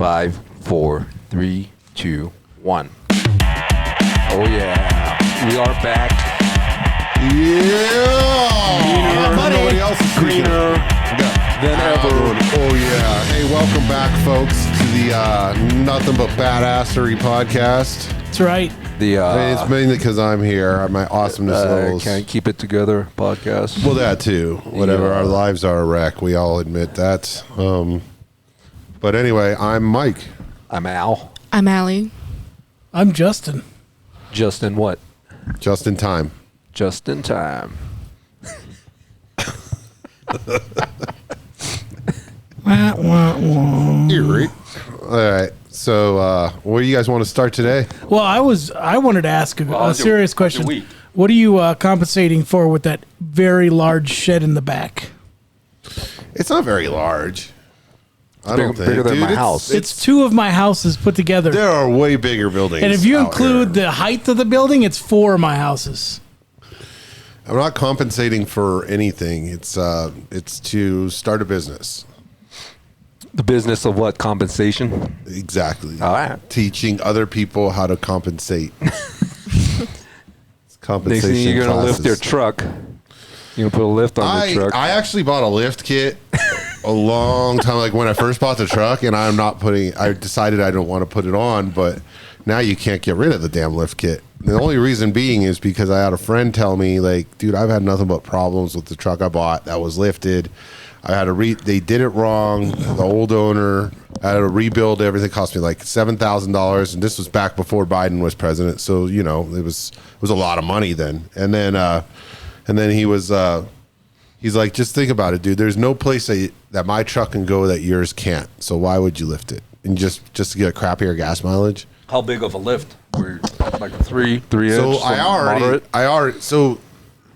5, 4, 3, 2, 1. Oh yeah, we are back. Yeah, nobody else is Greener than ever. Oh yeah. Hey, welcome back, folks, to the Nothing But Badassery podcast. That's right. It's mainly because I'm here. My awesomeness levels. Can't keep it together podcast. Well, that too. Whatever. Yeah. Our lives are a wreck. We all admit that. But anyway, I'm Mike. I'm Al. I'm Allie. I'm Justin. Just in what? Just in time. Just in time. Wah, wah, wah. All right. So, where do you guys want to start today? Well, I wanted to ask a serious question. week? What are you compensating for with that very large shed in the back? It's not very large. I don't think. Bigger than Dude, my house. It's two of my houses put together. There are way bigger buildings. And if you out include here. the height of the building, it's four of my houses. I'm not compensating for anything. It's to start a business. The business of what? Compensation? Exactly. All right. Teaching other people how to compensate. It's compensation. Next thing you're going to lift classes. their truck. You're going to put a lift on the truck. I actually bought a lift kit a long time, like when I first bought the truck, and I decided I don't want to put it on, but now you can't get rid of the damn lift kit. The only reason being is because I had a friend tell me, like, dude, I've had nothing but problems with the truck I bought that was lifted. I had to they did it wrong. The old owner had to rebuild everything. It cost me like $7,000, and this was back before Biden was president. So it was a lot of money then. And then he was he's like, just think about it, dude. There's no place that my truck can go that yours can't. So why would you lift it? And just to get a crappier gas mileage? How big of a lift? We're like a 3 inch. So moderate? So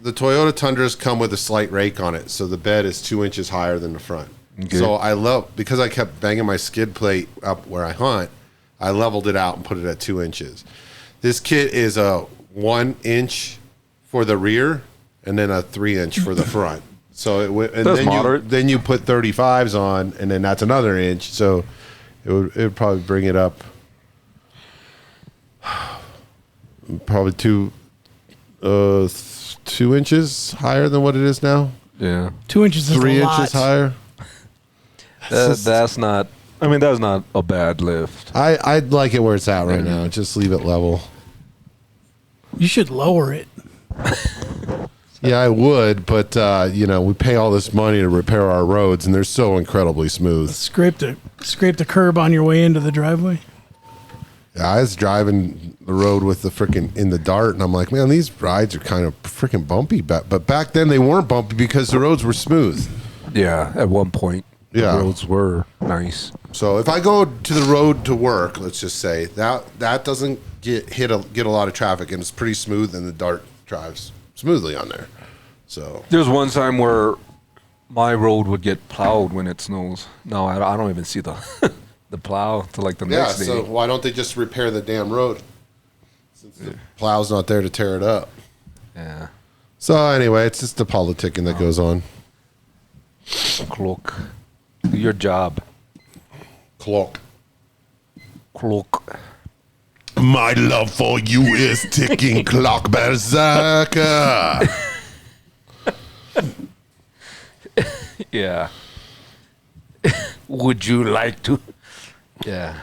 the Toyota Tundras come with a slight rake on it, so the bed is 2 inches higher than the front. Okay. So because I kept banging my skid plate up where I hunt, I leveled it out and put it at 2 inches. This kit is a 1 inch for the rear and then a 3 inch for the front. So That's moderate. Then you put 35s on, and then that's another inch. So it would probably bring it up probably 2 inches higher than what it is now. Yeah. 2 inches is 3 a lot. inches higher. That's not a bad lift. I'd like it where it's at right now. Just leave it level. You should lower it. Yeah, I would, but we pay all this money to repair our roads, and they're so incredibly smooth. Scrape the curb on your way into the driveway. Yeah, I was driving the road with the freaking in the Dart, and I'm like, man, these rides are kind of freaking bumpy. But back then they weren't bumpy because the roads were smooth. Yeah, at one point, Yeah. the roads were nice. So if I go to the road to work, let's just say that doesn't get a lot of traffic, and it's pretty smooth, and the Dart drives smoothly on there. So There's one time where my road would get plowed when it snows. No, I don't even see the the plow till like the yeah, next day. so why don't they just repair the damn road since the plow's not there to tear it up? Yeah. So anyway, it's just the politicking that goes on. Cloak. Do your job. Clock. Cloak. My love for you is ticking clock berserker. Yeah. Would you like to? Yeah.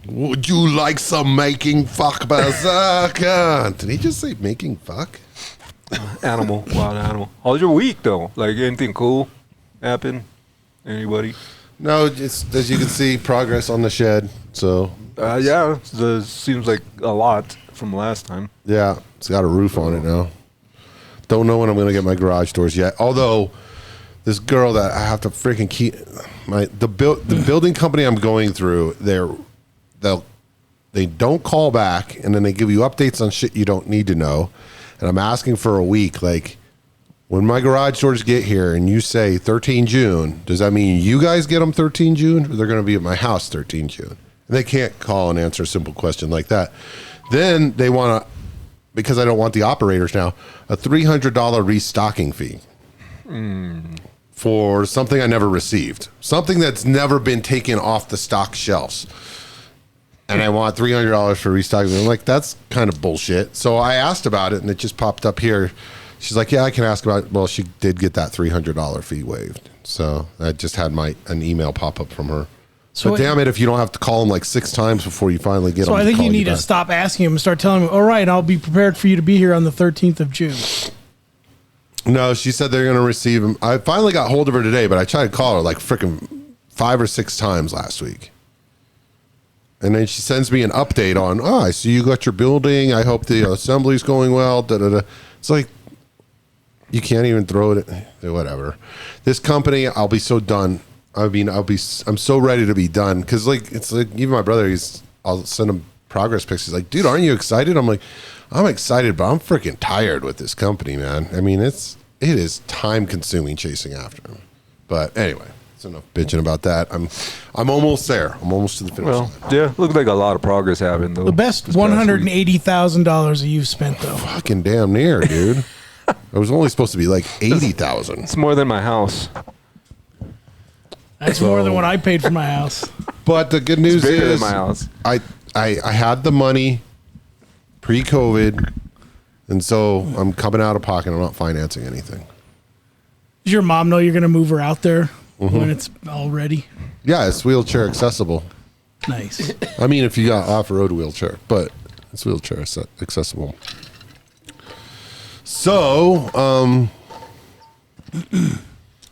Would you like some making fuck berserker? Did he just say making fuck? Wild animal. How's your week though? Like anything cool happen? Anybody? No, just as you can see, progress on the shed. So Yeah. Seems like a lot from last time. yeah, it's got a roof on it now. Don't know when I'm going to get my garage doors yet. Although this girl that I have to freaking keep the building company I'm going through, they don't call back, and then they give you updates on shit you don't need to know. And I'm asking for a week, like, when my garage doors get here and you say 13 June, does that mean you guys get them 13 June, or they're going to be at my house 13 June? And they can't call and answer a simple question like that. Then they want to, because I don't want the operators now, a $300 restocking fee for something I never received, something that's never been taken off the stock shelves. And I want $300 for restocking. I'm like, that's kind of bullshit. So I asked about it, and it just popped up here. She's like, yeah, I can ask about it. Well, she did get that $300 fee waived. So I just had an email pop up from her. So but damn it, if you don't have to call them like 6 times before you finally get them. So I think you need to stop asking them and start telling them, all right, I'll be prepared for you to be here on the 13th of June. No, she said they're going to receive them. I finally got hold of her today, but I tried to call her like freaking 5 or 6 times last week. And then she sends me an update on, I see you got your building. I hope the assembly's going well. Da, da, da. It's like, you can't even throw it. Whatever. This company, I'll be so done. I mean, I'm so ready to be done. Cause like, it's like, even my brother, I'll send him progress pics. He's like, dude, aren't you excited? I'm like, I'm excited, but I'm freaking tired with this company, man. I mean, it is time consuming chasing after him. But anyway. Enough bitching about that. I'm almost there. I'm almost to the finish line. Yeah, looks like a lot of progress happened though. The best $180,000 that you've spent though. Fucking damn near, dude. It was only supposed to be like 80,000. It's more than my house. That's more than what I paid for my house. But the good news bigger is, than my house. I had the money pre-COVID, and so I'm coming out of pocket. I'm not financing anything. Does your mom know you're going to move her out there? When it's all ready? Yeah, it's wheelchair accessible. Nice. I mean, if you got off-road wheelchair, but it's wheelchair accessible. So,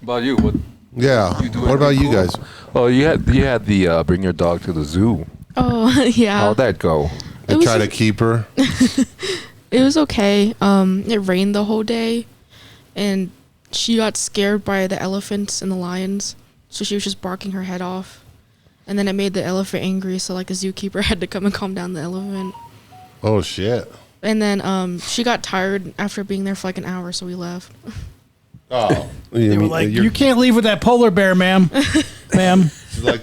about you? What? Yeah. What about you guys? Oh, you had the bring your dog to the zoo. Oh, yeah. How'd that go? They try to keep her. It was okay. It rained the whole day, and she got scared by the elephants and the lions, so she was just barking her head off. And then it made the elephant angry, so like a zookeeper had to come and calm down the elephant. Oh shit. And then she got tired after being there for like an hour, so we left. Oh. They were like, you can't leave with that polar bear, ma'am. Ma'am. She's like,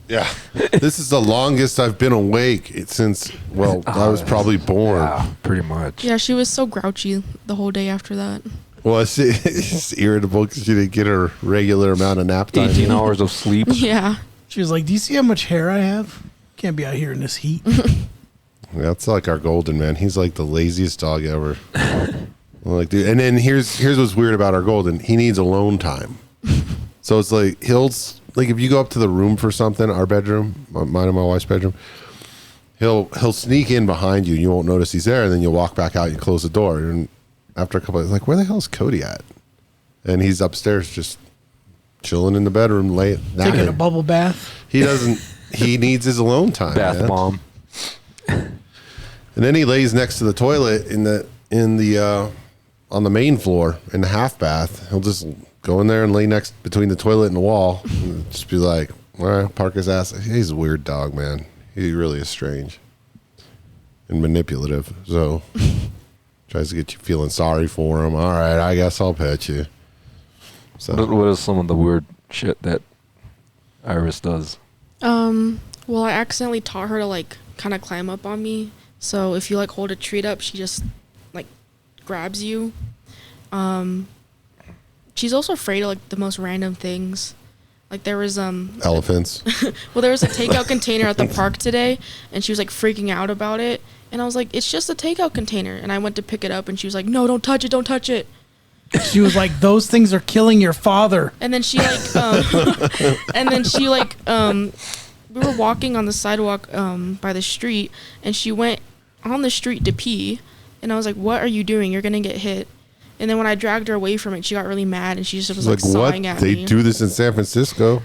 yeah. This is the longest I've been awake since, I was probably born. Yeah, pretty much. Yeah, she was so grouchy the whole day after that. Well, it's irritable because she didn't get her regular amount of nap time. 18 hours of sleep. Yeah. She was like, do you see how much hair I have? Can't be out here in this heat. That's like our golden, man. He's like the laziest dog ever. Like, dude. And then here's what's weird about our golden. He needs alone time. So it's like if you go up to the room for something, our bedroom, mine and my wife's bedroom, he'll sneak in behind you. You won't notice he's there, and then you'll walk back out and close the door. And after a couple of like, where the hell is Cody at? And he's upstairs just chilling in the bedroom late. Taking a bubble bath. He needs his alone time. Bath bomb. And then he lays next to the toilet in the on the main floor in the half bath. He'll just go in there and lay between the toilet and the wall and just be like, all right, park his ass. He's a weird dog, man. He really is strange and manipulative. So tries to get you feeling sorry for him. All right, I guess I'll pet you. So What is some of the weird shit that Iris does? Well, I accidentally taught her to like kind of climb up on me. So if you like hold a treat up, she just like grabs you. She's also afraid of like the most random things. Like there was elephants. Well, there was a takeout container at the park today, and she was like freaking out about it. And I was like, it's just a takeout container. And I went to pick it up, and she was like, no, don't touch it, don't touch it. She was like, those things are killing your father. And then she like, we were walking on the sidewalk by the street, and she went on the street to pee. And I was like, what are you doing? You're going to get hit. And then when I dragged her away from it, she got really mad, and she just was like sawing at me. They do this in San Francisco.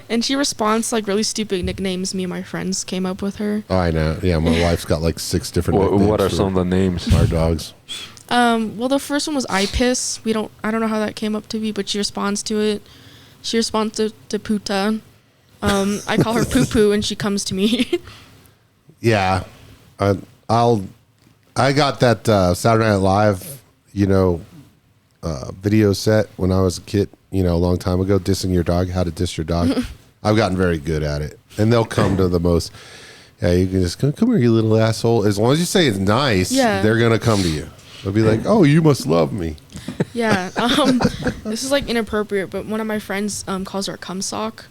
And she responds to like really stupid nicknames me and my friends came up with her. Oh, I know. Yeah, my wife's got like 6 different nicknames. What are some of the names? Our dogs. Well, the first one was I Piss. I don't know how that came up to be, but she responds to it. She responds to Puta. I call her Poo Poo, and she comes to me. Yeah. I got that Saturday Night Live, video set when I was a kid, a long time ago, dissing your dog, how to diss your dog. I've gotten very good at it. And they'll come to the most, yeah, you can just come here, you little asshole. As long as you say it's nice, Yeah. they're going to come to you. They'll be like, "Oh, you must love me." Yeah. This is like inappropriate, but one of my friends calls her a cum sock.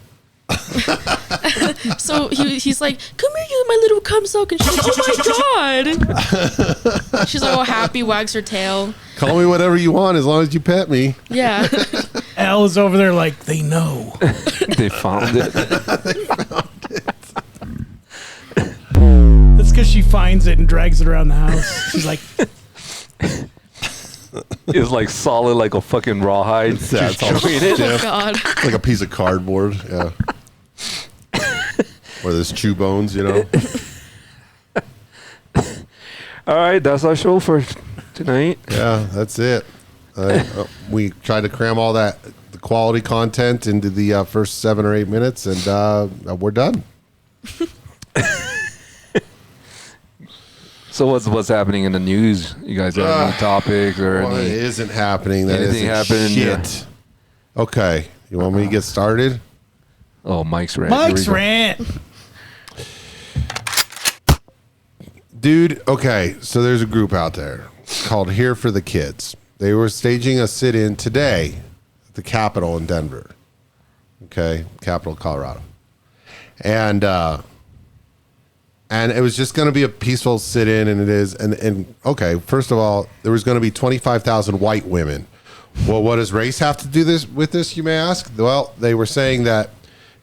So he's like, "Come here, you my little cum sock," and she's like, "Oh my god!" She's like, "Oh, happy," wags her tail. Call me whatever you want as long as you pet me. Yeah. Al is over there like, they know. They found it. That's because she finds it and drags it around the house. She's like, It's like solid, like a fucking rawhide. Yeah, it's all stiff. Oh god. It's like a piece of cardboard. Yeah. Or there's chew bones, you know. All right, that's our show for tonight. Yeah, that's it. We tried to cram all the quality content into the first 7 or 8 minutes, and we're done. So what's happening in the news? You guys have any topics or Well, it any? isn't happening. That anything isn't happened? shit. Okay, you want me to get started? Oh, Mike's rant. Mike's Here we go. rant. Dude, okay, so there's a group out there called Here for the Kids. They were staging a sit-in today at the Capitol in Denver. Okay, Capitol, Colorado. And it was just going to be a peaceful sit-in, and it is. And okay, first of all, there was going to be 25,000 white women. Well, what does race have to do with this, you may ask? Well, they were saying that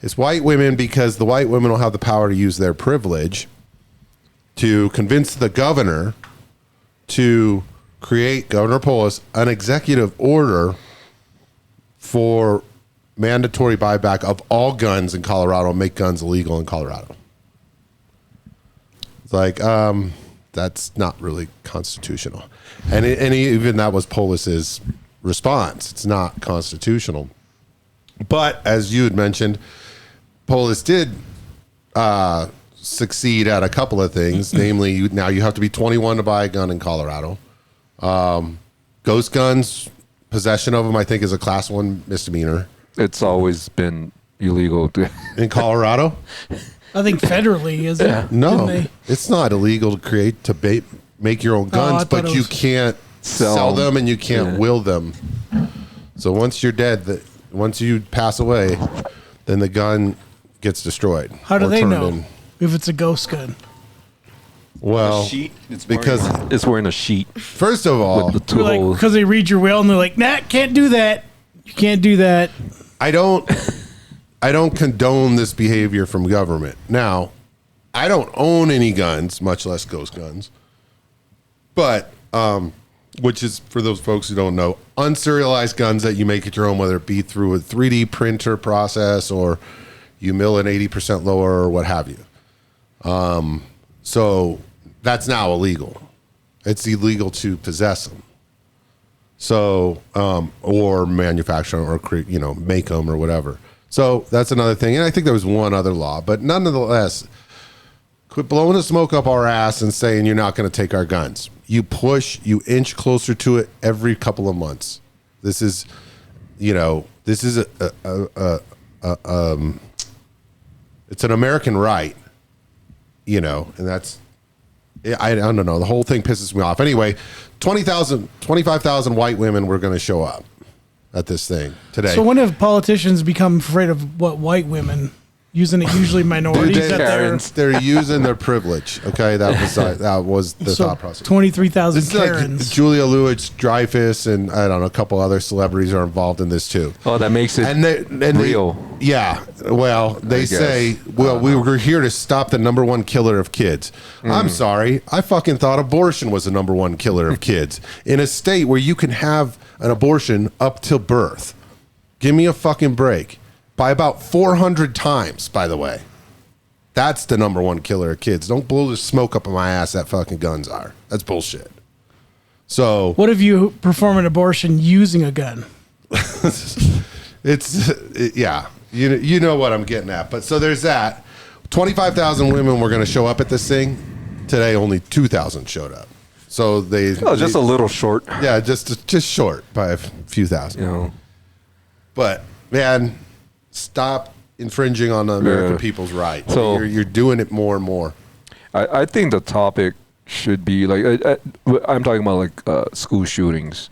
it's white women because the white women will have the power to use their privilege to convince the governor to create, Governor Polis, an executive order for mandatory buyback of all guns in Colorado and make guns illegal in Colorado. It's like, that's not really constitutional. And even that was Polis's response. It's not constitutional. But as you had mentioned, Polis did succeed at a couple of things. Namely, now you have to be 21 to buy a gun in Colorado. Ghost guns, possession of them, I think, is a class 1 misdemeanor. It's always been illegal. In Colorado? I think federally, is it? No, Didn't it's not illegal to make your own Oh, I guns, thought but it you was- can't Sell sell them them. and you can't Yeah. will them. So once you're dead, once you pass away, then the gun gets destroyed. How do or they turned know in. if it's a ghost gun? Well, because It's wearing a sheet first of all, with the two holes. Because they read your will and they're like, nah, can't do that. You can't do that. I don't condone this behavior from government. Now, I don't own any guns, much less ghost guns. But which is, for those folks who don't know, unserialized guns that you make at your own, whether it be through a 3D printer process or you mill an 80% lower or what have you. So that's now illegal. It's illegal to possess them. So, or manufacture or create, make them or whatever. So that's another thing. And I think there was one other law, but nonetheless, quit blowing the smoke up our ass and saying you're not going to take our guns. You inch closer to it every couple of months. This is, it's an American right, and that's, I don't know. The whole thing pisses me off. Anyway, 25,000 white women were going to show up at this thing today. So when have politicians become afraid of what white women? Using it usually minorities Dude, that Karens. they're using their privilege. Okay, that was the so thought process. 23,000 This is like Karens. Julia Louis-Dreyfus and I don't know, a couple other celebrities are involved in this too. Oh, that makes it real. Yeah. Well, they guess. say, well, we were here to stop the number one killer of kids. I'm sorry. I fucking thought abortion was the number one killer of kids in a state where you can have an abortion up till birth. Give me a fucking break. By about 400 times, by the way. That's the number one killer of kids. Don't blow the smoke up in my ass that fucking guns are. That's bullshit. So What if you perform an abortion using a gun? yeah, you know what I'm getting at. But so there's that. 25,000 women were going to show up at this thing. Today, only 2,000 showed up. So Just a little short. yeah, just short by a few thousand. But man, stop infringing on the American Yeah. people's rights. So- You're doing it more and more. I think the topic should be like I'm talking about like school shootings.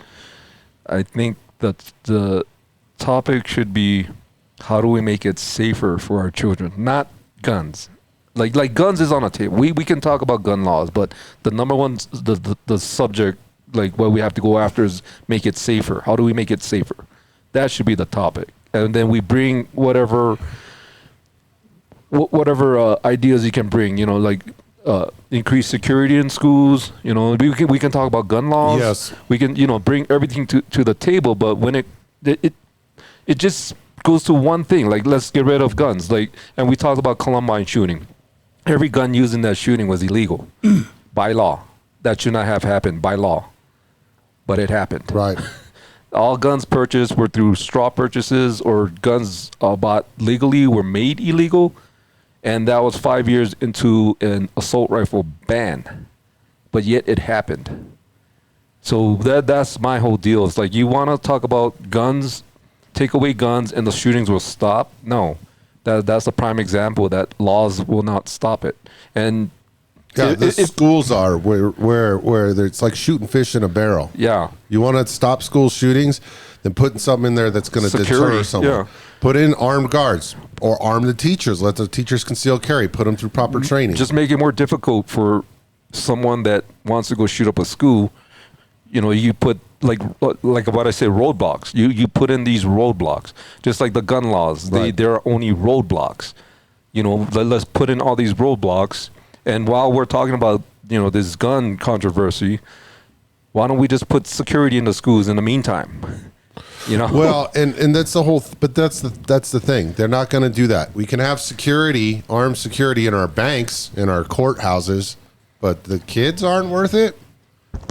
I think that the topic should be how do we make it safer for our children, not guns. Like guns is on a table. We can talk about gun laws, but the number one the subject like what we have to go after is make it safer. How do we make it safer? That should be the topic, and then we bring whatever ideas you can bring. You know, like increase security in schools. You know, we can talk about gun laws. Yes. We can bring everything to the table, but when it just goes to one thing, like let's get rid of guns. Like, and we talked about Columbine shooting. Every gun used in that shooting was illegal by law. That should not have happened by law, but it happened. Right. All guns purchased were through straw purchases, or guns bought legally were made illegal, and that was 5 years into an assault rifle ban, but yet it happened. So that's my whole deal. It's like, you want to talk about guns, take away guns, and the shootings will stop? No, that's a prime example that laws will not stop it. And Yeah, the schools are where it's like shooting fish in a barrel. yeah, You want to stop school shootings, then put something in there that's going to deter Security, someone. yeah. Put in armed guards or arm the teachers. Let the teachers conceal carry. Put them through proper training. just make it more difficult for someone that wants to go shoot up a school. You know, you put like what I say, roadblocks. You put in these roadblocks, just like the gun laws. Right. There are only roadblocks. You know, let's put in all these roadblocks. And while we're talking about this gun controversy, why don't we just put security in the schools in the meantime? You know. Well, and that's the whole. But that's the thing. They're not going to do that. We can have security, armed security in our banks, in our courthouses, but the kids aren't worth it.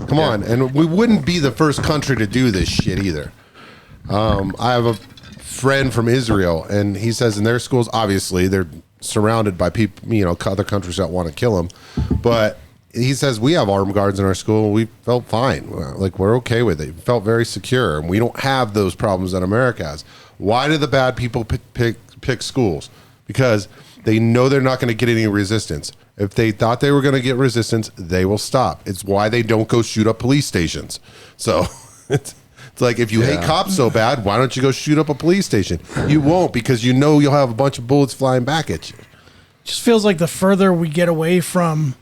Come on, and we wouldn't be the first country to do this shit either. I have a friend from Israel, and he says in their schools, obviously they're surrounded by people, other countries that want to kill them, but he says we have armed guards in our school. And we felt fine, like we're okay with it. We felt very secure, and we don't have those problems that America has. Why do the bad people pick schools? Because they know they're not going to get any resistance. If they thought they were going to get resistance, they will stop. It's why they don't go shoot up police stations. So it's like, if you hate cops so bad, why don't you go shoot up a police station? You won't, because you'll have a bunch of bullets flying back at you. Just feels like the further we get away from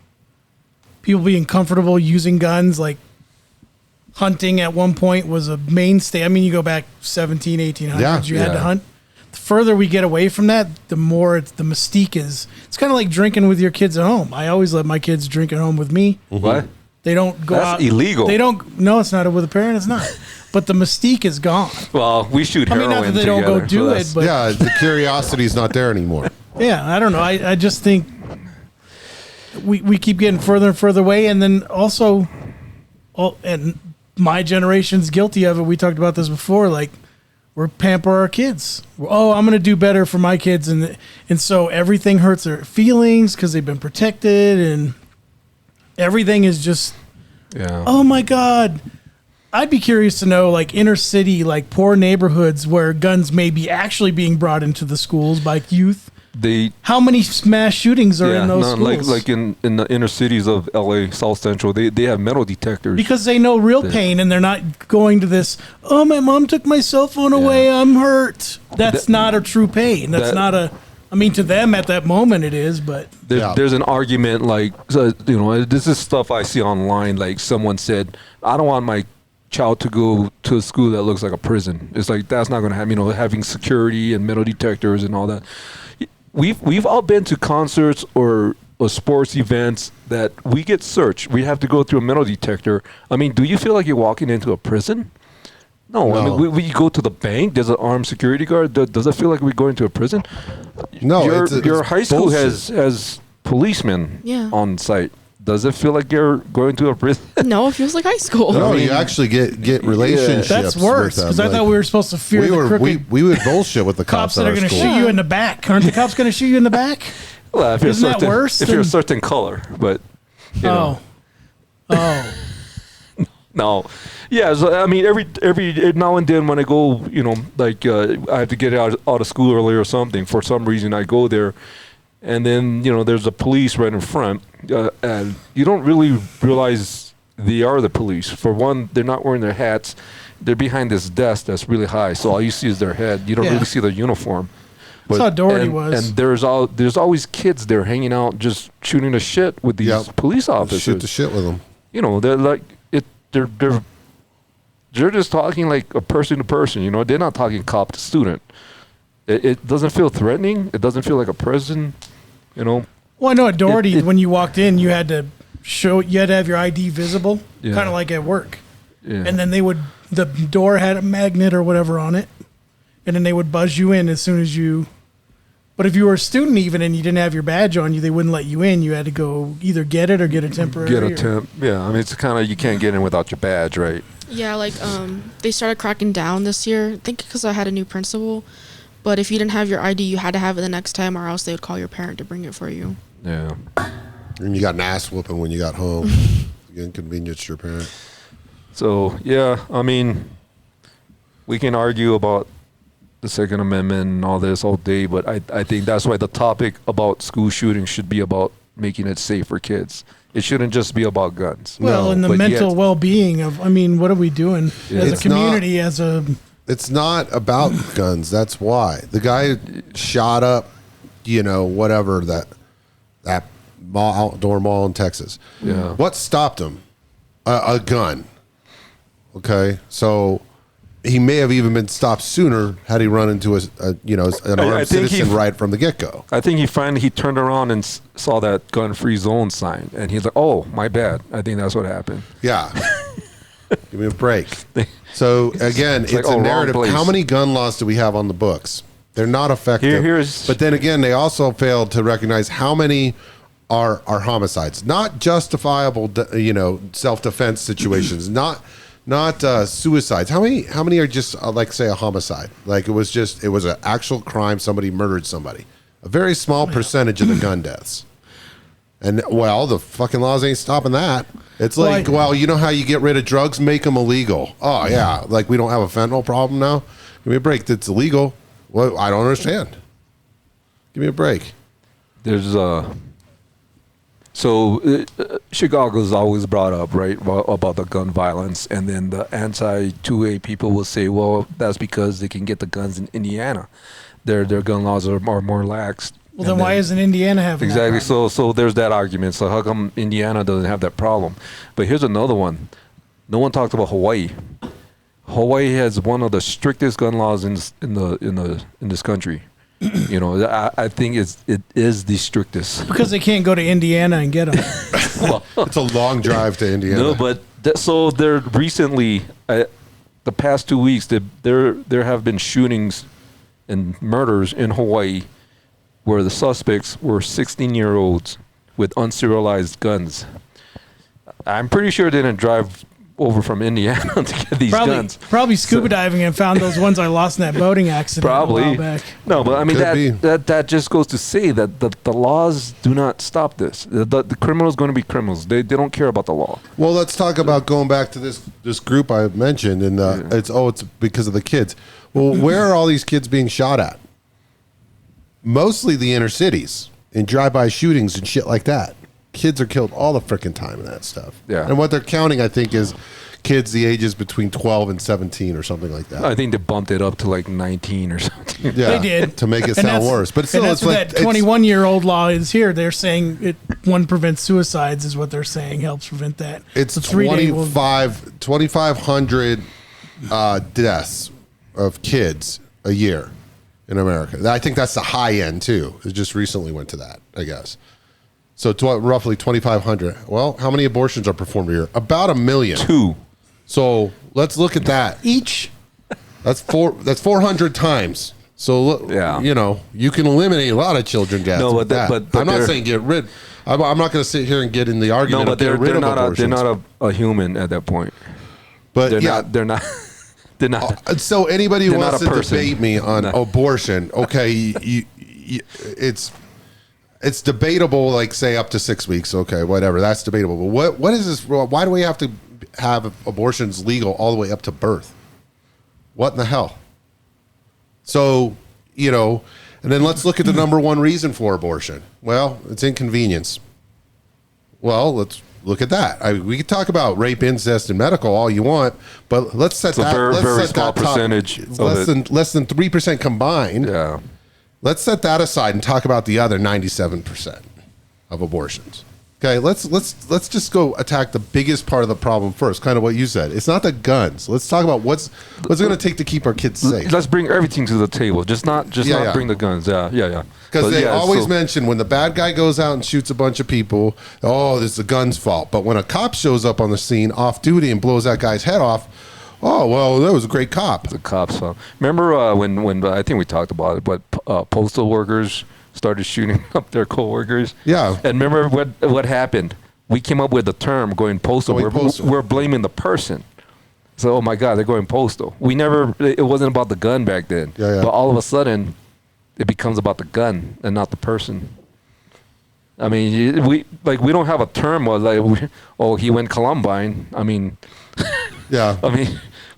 people being comfortable using guns, like hunting at one point was a mainstay. I mean, you go back 1800s, you had to hunt. The further we get away from that, the more the mystique is. It's kind of like drinking with your kids at home. I always let my kids drink at home with me. What? They don't go out. That's illegal. They don't. No, it's not with a parent. It's not. But the mystique is gone. Well, we shoot I mean, heroin not that they don't together, go do it, but Yeah, the curiosity is not there anymore. yeah, I don't know. I just think we keep getting further and further away, and then also, and my generation's guilty of it. We talked about this before. Like, we're pamper our kids. Oh, I'm going to do better for my kids, and so everything hurts their feelings because they've been protected, and everything is just. Yeah. Oh my God. I'd be curious to know, like, inner city, like poor neighborhoods where guns may be actually being brought into the schools by youth. How many mass shootings are in those schools? Like in the inner cities of LA, South Central, they have metal detectors. Because they know real pain, and they're not going to this, oh, my mom took my cell phone away, I'm hurt. That's not a true pain. That's not a, I mean, to them at that moment it is, but. There's an argument, like, this is stuff I see online. Like, someone said, I don't want my child to go to a school that looks like a prison. It's like, that's not going to happen, having security and metal detectors and all that. We've all been to concerts or sports events that we get searched. We have to go through a metal detector. I mean, do you feel like you're walking into a prison? No. I mean, we go to the bank. There's an armed security guard. Does it feel like we're going to a prison? No, your high school bullshit. has policemen on site. Does it feel like you're going to a prison? No, it feels like high school. No, you actually get relationships. That's worse, because I thought we were supposed to fear the crooked we would bullshit with the cops that are going to shoot you in the back. Aren't the cops going to shoot you in the back? Well, if you're Isn't that worse? If you're a certain color, but Oh. No, yeah. So, I mean, every now and then when I go, I have to get out of school early or something. For some reason, I go there, and then there's the police right in front, and you don't really realize they are the police. For one, they're not wearing their hats. They're behind this desk that's really high, so all you see is their head. You don't Yeah. really see their uniform. That's how Doherty and, was. And there's always kids there hanging out, just shooting the shit with these Yep. police officers. Shoot the shit with them. They're like they're just talking like a person to person. They're not talking cop to student. It doesn't feel threatening. It doesn't feel like a prison. Well, I know at Doherty, it- when you walked in, you had to have your ID visible, Yeah. kind of like at work. Yeah. And then the door had a magnet or whatever on it, and then they would buzz you in as soon as you. But if you were a student even and you didn't have your badge on you, they wouldn't let you in. You had to go either get it or get a temporary. Get a temp. Yeah, I mean it's kind of, you can't get in without your badge, right? Yeah, like they started cracking down this year. I think because I had a new principal. But if you didn't have your ID, you had to have it the next time, or else they would call your parent to bring it for you. Yeah. And you got an ass whooping when you got home. You inconvenienced your parent. So yeah, I mean, we can argue about the Second Amendment and all this all day, but I think that's why the topic about school shootings should be about making it safe for kids. It shouldn't just be about guns. Well, No, and the but mental yet- well-being of. I mean, what are we doing Yeah. as a It's not- community? As a It's not about guns. That's why the guy shot up, whatever that mall, outdoor mall in Texas. Yeah. What stopped him? A gun. Okay, so he may have even been stopped sooner had he run into an armed I think citizen he- right from the get go. I think he turned around and saw that gun-free zone sign, and he's like, "Oh, my bad." I think that's what happened. Yeah. Give me a break. So again, it's like, a wrong narrative. place. How many gun laws do we have on the books? They're not effective. Here's- but then again, they also failed to recognize how many are homicides, not justifiable, self-defense situations, not suicides. How many are just like say a homicide? Like it was an actual crime. Somebody murdered somebody. A very small percentage of the gun deaths. And well, the fucking laws ain't stopping that. It's like, well, you know how you get rid of drugs? Make them illegal. Oh yeah, like we don't have a fentanyl problem now. Give me a break. That's illegal. Well, I don't understand. Give me a break. There's Chicago's always brought up, right, about the gun violence, and then the anti-2A people will say, well, that's because they can get the guns in Indiana. Their gun laws are more lax. well, then why isn't Indiana having that Exactly. problem? So there's that argument. So how come Indiana doesn't have that problem? But here's another one. No one talked about Hawaii. Hawaii has one of the strictest gun laws in this country. I think it is the strictest. Because they can't go to Indiana and get them. Well, It's a long drive to Indiana. no, but so there recently, the past 2 weeks, there have been shootings and murders in Hawaii where the suspects were 16-year-olds with unserialized guns. I'm pretty sure they didn't drive over from Indiana to get these guns. Probably scuba diving and found those ones I lost in that boating accident a Probably. while back. No, but I mean Could be. that just goes to say that the laws do not stop this. The criminals going to be criminals. They don't care about the law. Well, let's talk about going back to this group I mentioned, and it's because of the kids. Well, where are all these kids being shot at? Mostly the inner cities in drive-by shootings and shit like that. Kids are killed all the freaking time in that stuff. Yeah. And what they're counting, I think, is kids the ages between 12 and 17 or something like that. I think they bumped it up to like 19 or something. Yeah, They did. to make it And sound that's- worse. But still, and it's that's what like that 21-year-old law is here. They're saying one prevents suicides is what they're saying helps prevent that. It's The 3-day will- 2,500 deaths of kids a year in America. I think that's the high end too. It just recently went to that, I guess. So roughly 2,500. Well, how many abortions are performed a year? About 1 million. 2. So let's look at that. each. That's 400 times. So look, Yeah. you can eliminate a lot of children deaths. No, with but that. but I'm not they're- saying get rid. I'm not going to sit here and get in the argument. No, but of get rid they're of not abortions. a human at that point. But They're yeah, not. They're not. They're not. So anybody who They're wants not a to person. debate me on No. abortion, okay, it's debatable. Like say up to 6 weeks, okay, whatever, that's debatable. But what is this? Why do we have to have abortions legal all the way up to birth? What in the hell? So And then let's look at the number one reason for abortion. Well, it's inconvenience. Well, let's look at that. We could talk about rape, incest, and medical all you want, but let's set It's a that. very, let's very set small that top- percentage of less than 3% combined. Yeah. Let's set that aside and talk about the other 97% of abortions. Okay, let's just go attack the biggest part of the problem first. Kind of what you said. It's not the guns. Let's talk about what's it going to take to keep our kids safe. Let's bring everything to the table. Just not bring the guns. Yeah. Because But they yeah, always so- mention when the bad guy goes out and shoots a bunch of people, oh, it's the gun's fault. But when a cop shows up on the scene off duty and blows that guy's head off, oh, well, that was a great cop. the cops. Remember when I think we talked about it, but postal workers started shooting up their coworkers. Yeah. And remember what happened? We came up with the term going postal. Going postal. We're blaming the person. So, oh my God, they're going postal. It wasn't about the gun back then. Yeah. But all of a sudden, it becomes about the gun and not the person. I mean, we don't have a term he went Columbine. I mean, Yeah.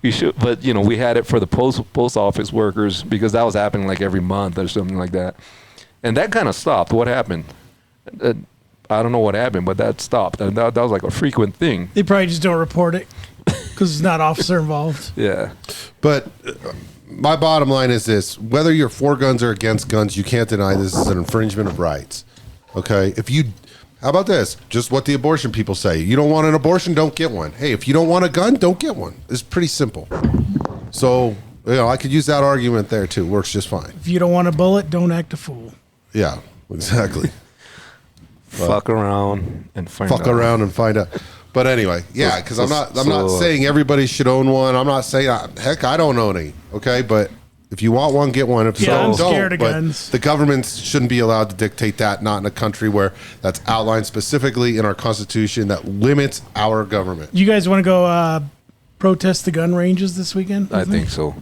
we should, but we had it for the post office workers because that was happening like every month or something like that, and that kind of stopped. What happened? I don't know what happened, but that stopped, and that was like a frequent thing. They probably just don't report it because it's not officer involved. Yeah, But my bottom line is this: whether you're for guns or against guns, you can't deny this is an infringement of rights. Okay, how about this? Just what the abortion people say: you don't want an abortion, don't get one. Hey, if you don't want a gun, don't get one. It's pretty simple. So I could use that argument there too. Works just fine. If you don't want a bullet, don't act a fool. Yeah, exactly. fuck around and find out. Fuck around and find out. But anyway, yeah, because I'm not So- saying everybody should own one. I'm not saying heck, I don't own any. Okay, but if you want one, get one. If you Yeah, I'm don't, scared of but guns. the government shouldn't be allowed to dictate that. Not in a country where that's outlined specifically in our Constitution that limits our government. You guys want to go protest the gun ranges this weekend? I think so.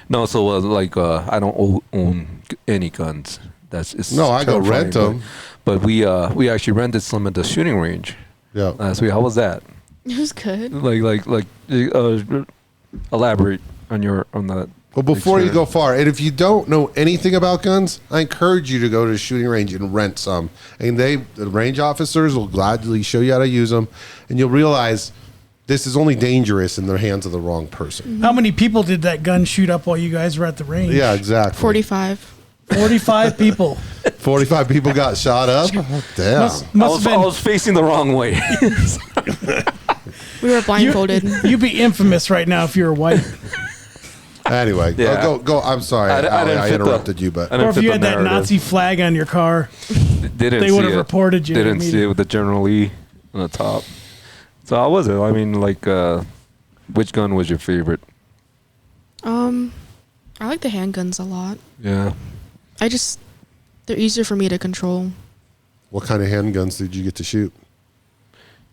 No, so I don't own any guns. No, I go terrifying, rent them. But we actually rented some at the shooting range Yeah. last week. How was that? It was good. Elaborate on that. Well, before you go far, and if you don't know anything about guns, I encourage you to go to the shooting range and rent some. And the range officers will gladly show you how to use them, and you'll realize this is only dangerous in the hands of the wrong person. How many people did that gun shoot up while you guys were at the range? Yeah, exactly. 45. 45 people. 45 people got shot up. Damn. Must I have been. was facing the wrong way. We were blindfolded. You'd be infamous right now if you were white. Anyway, Yeah. go. I'm sorry, I didn't Allie, I fit the- interrupted you, but I didn't Or if fit you the had that narrative. Nazi flag on your car. Didn't they see would have it. reported you Didn't see immediately. it with the General Lee on the top. So how was it? I mean, which gun was your favorite? I like the handguns a lot. Yeah. They're easier for me to control. what kind of handguns did you get to shoot?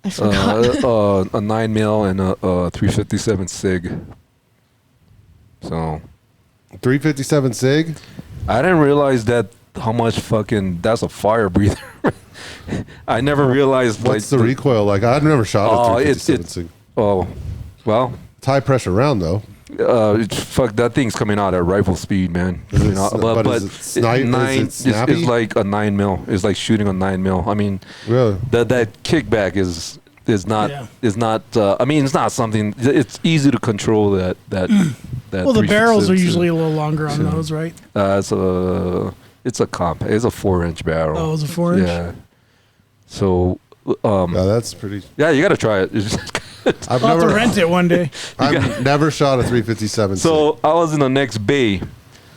I forgot. A 9mm and a 357 SIG. So 357 SIG? I didn't realize that how much that's a fire breather. I never realized What's the recoil like? I've never shot a Oh, 357 SIG. Oh, well, It's high pressure round, though. that thing's coming out at rifle speed, man. Is it You know, but is it snipe- is it snappy? it's like a 9mm. It's like shooting a 9mm. I mean, Really? that kickback is not Yeah. I mean, it's not something. It's easy to control that. Well, the barrels are 357. usually a little longer on So- those, right? It's a It's a 4-inch barrel. Oh, it was a 4-inch? Yeah. So, Yeah, that's pretty. yeah, you got to try it. I've I'll have to never, rent it one day. I've never shot a 357. So I was in the next bay.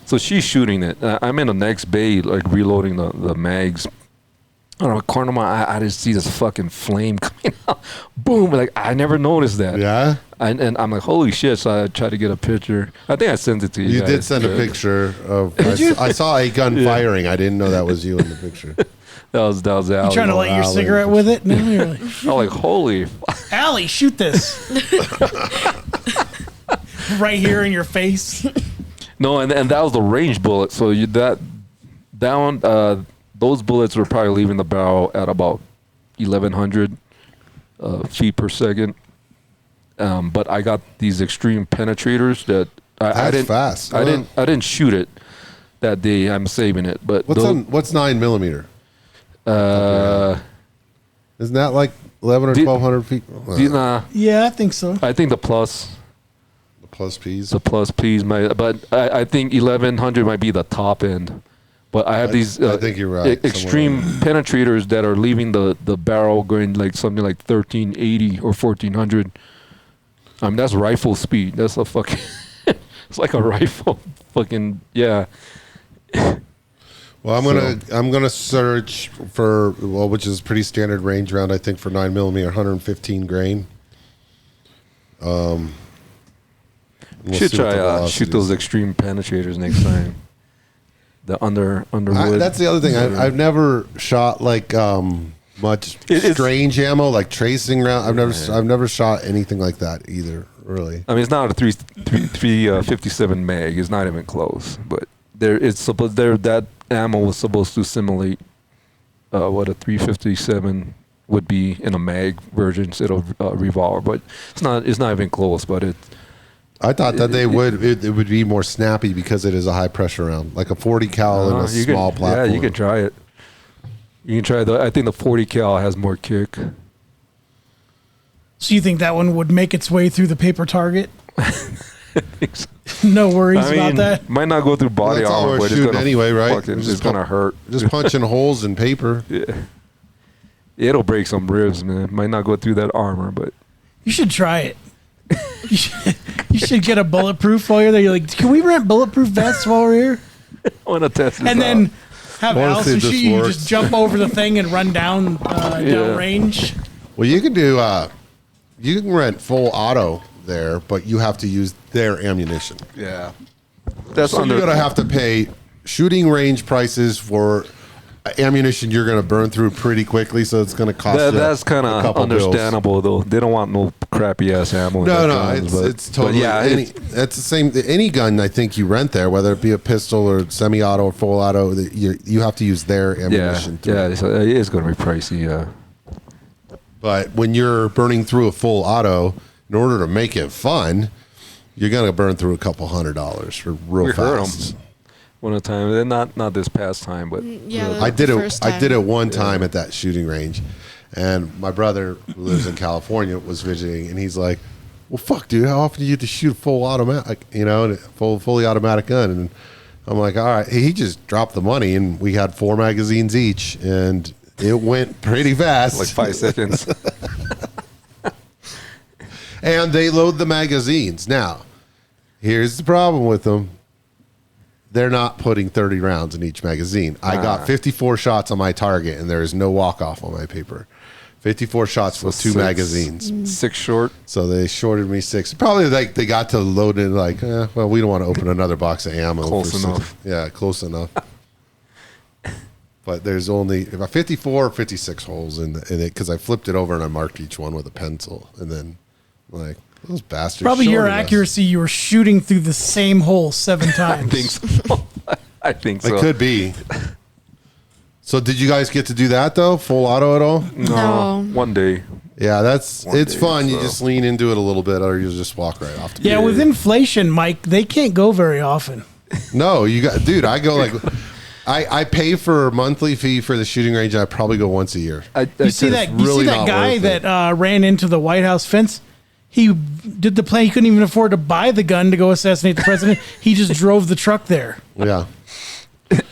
So she's shooting it. I'm in the next bay, like reloading the mags. Out of the corner of my eye, I just see this fucking flame coming out. Boom! Like I never noticed that. Yeah, And I'm like, holy shit! So I tried to get a picture. I think I sent it to you. you did guys. send a picture of. I saw a gun firing. I didn't know that was you in the picture. That was You trying to light your Allie. cigarette with it? No, you're like, I'm like, holy. Allie, shoot this. Right here in your face. No, and that was the range bullet. So those bullets were probably leaving the barrel at about 1,100 feet per second. But I got these extreme penetrators that I That's didn't. fast. I didn't shoot it. that day, I'm saving it. But What's 9mm? uh, Isn't that like 11 or Do- 1200 feet? nah, Yeah, I think so. I think the plus Ps. might, but I think 1100 might be the top end. But I have these I think you're right. extreme penetrators that are leaving the barrel going like something like 1380 or 1400. I mean, that's rifle speed. That's a fucking it's like a rifle fucking yeah. Well, I'm gonna search for which is pretty standard range round, I think, for 9mm, 115 grain. We'll Should see what the try velocity shoot is. those extreme penetrators next time. The underwood. That's the other thing. I've never shot like much It's- strange ammo, like tracing round. I've never shot anything like that either. Really. I mean, it's not a 357 mag. It's not even close. But that ammo was supposed to simulate what a 357 would be in a mag version instead of revolver. But it's not. It's not even close. But it. I thought that it would be more snappy because it is a high pressure round, like a 40 cal in a small platform. Yeah, you can try it. You can try I think the 40 cal has more kick. So you think that one would make its way through the paper target? I think so. No worries I mean, about that. might not go through body that's all armor, we're but it's shooting gonna anyway, right? fucking- it's gonna hurt. Just punching holes in paper. Yeah. It'll break some ribs, man. Might not go through that armor, but You should try it. You should get a bulletproof while you're there. You're like, can we rent bulletproof vests while we're here? I want to test this And out. then have I wanna see Allison if shoot this you. You works. just jump over the thing and run down range. Well, you can do. You can rent full auto there, but you have to use their ammunition. Yeah. That's So you're gonna have to pay shooting range prices for ammunition you're gonna burn through pretty quickly. So it's gonna cost. That's kind a of couple bills. understandable, though. They don't want no crappy ass ammo. in No, their no, guns, it's totally. yeah, It's the same. Any gun I think you rent there, whether it be a pistol or semi-auto or full auto, that you have to use their yeah, ammunition. through. yeah. It is going to be pricey. Yeah. But when you're burning through a full auto, in order to make it fun, you're gonna burn through a couple $100 for real We heard fast. 'em. One at a time. They're not this past time, but Yeah, I did it. first I time. did it one time at that shooting range, and my brother who lives in California was visiting, and he's like, "Well, fuck, dude, how often do you get to shoot a full automatic? And a fully automatic gun?" And I'm like, "All right." He just dropped the money, and we had 4 magazines each, and it went pretty fast. like 5 seconds. And they load the magazines. Now, here's the problem with them. They're not putting 30 rounds in each magazine. I got 54 shots on my target, and there is no walk-off on my paper. 54 shots with 2 magazines. 6 short. So they shorted me 6. Probably like they got to load it like, well, we don't want to open another box of ammo. Close for enough. Yeah, close enough. But there's only about 54 or 56 holes in it because I flipped it over and I marked each one with a pencil. And then, like, those bastards. Probably your shorted us. accuracy. You were shooting through the same hole 7 times. I think so. I think so. It could be. So did you guys get to do that though? Full auto at all? No. One day. Yeah, it's One fun. day, You so. just lean into it a little bit, or you just walk right off. Yeah, with inflation, Mike, they can't go very often. No, you got, dude. I go like, I pay for a monthly fee for the shooting range. And I probably go once a year. You see that? You really see that not guy worth it. that ran into the White House fence? He did the play. He couldn't even afford to buy the gun to go assassinate the president. He just drove the truck there. Yeah,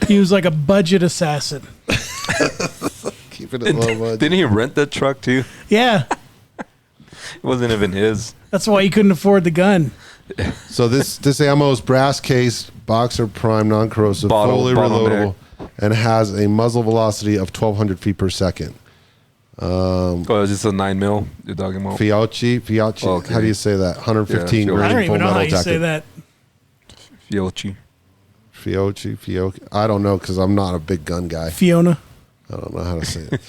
He was like a budget assassin. keeping it low budget. Didn't he rent that truck too? Yeah, It wasn't even his. that's why he couldn't afford the gun. So this ammo is brass case, boxer prime, non-corrosive, fully Bottleneck. reloadable, and has a muzzle velocity of 1,200 feet per second. Oh, is this a 9mm you're talking about? Fiocchi. Okay. How do you say that? 115 Yeah, grain I don't full even know how metal you jacket. say that. Fiocchi. Fiocchi. I don't know because I'm not a big gun guy. Fiona. I don't know how to say it.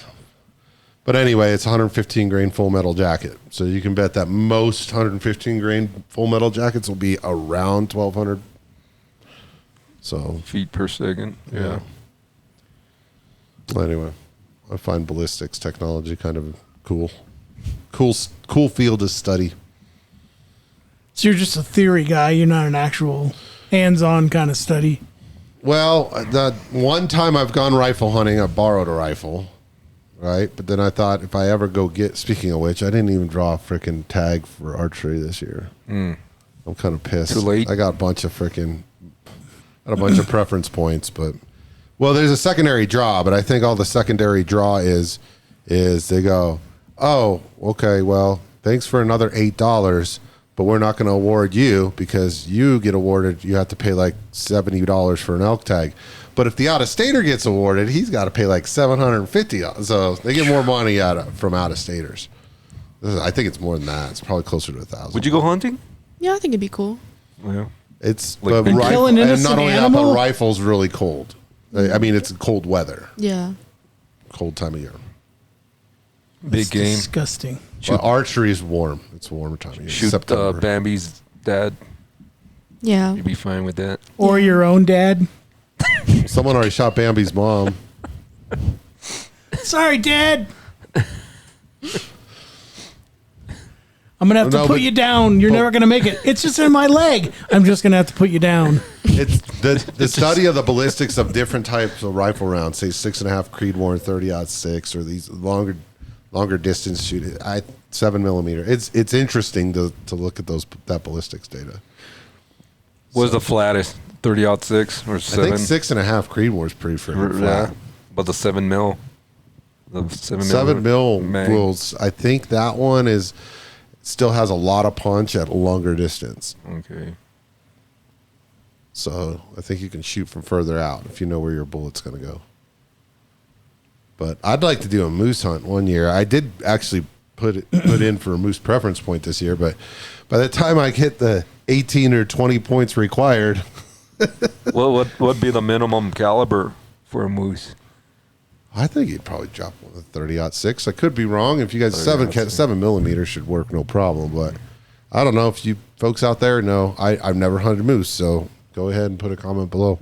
But anyway, it's 115 grain full metal jacket. So you can bet that most 115 grain full metal jackets will be around 1,200. So, Feet per second. yeah. Well, anyway, I find ballistics technology kind of cool. Cool field to study. So you're just a theory guy. You're not an actual hands-on kind of study. Well, the one time I've gone rifle hunting, I borrowed a rifle, right? But then I thought if I ever go speaking of which, I didn't even draw a freaking tag for archery this year. I'm kind of pissed. Too late. I got a bunch of preference points, but well, there's a secondary draw, but I think all the secondary draw is they go, oh, okay, well, thanks for another $8. But we're not going to award you because you get awarded. You have to pay like $70 for an elk tag. But if the out-of-stater gets awarded, he's got to pay like $750. So they get more money from out-of-staters. I think it's more than that. It's probably closer to $1,000. Would you go hunting? Yeah, I think it'd be cool. Yeah. It's Like but kill an and innocent not only that, animal? but rifle's really cold. I mean, it's cold weather, Yeah. cold time of year. Big It's game. disgusting. But archery is warm. It's a warmer time of year. Shoot September. Bambi's dad. Yeah. You'd be fine with that. Or your own dad. Someone already shot Bambi's mom. Sorry, Dad. I'm gonna have to No, put but- you down. You're never gonna make it. It's just in my leg. I'm just gonna have to put you down. It's the study of the ballistics of different types of rifle rounds, say 6.5 Creedmoor 30-06, or these longer distance shoot. 7mm. It's interesting to look at that ballistics data. What's the flattest? 30-06 or 7? I think 6.5 Creedmoor is pretty freaking flat. But the 7 mil. The 7 mil. 7 mil mag. rules. I think that one still has a lot of punch at a longer distance. Okay. So I think you can shoot from further out if you know where your bullet's going to go. But I'd like to do a moose hunt one year. I did actually put in for a moose preference point this year, but by the time I hit the 18 or 20 points required, What would be the minimum caliber for a moose? I think you'd probably drop one of the 30-06. I could be wrong. If you guys 30-06. 7mm should work no problem, but I don't know if you folks out there know. I've never hunted moose, so go ahead and put a comment below.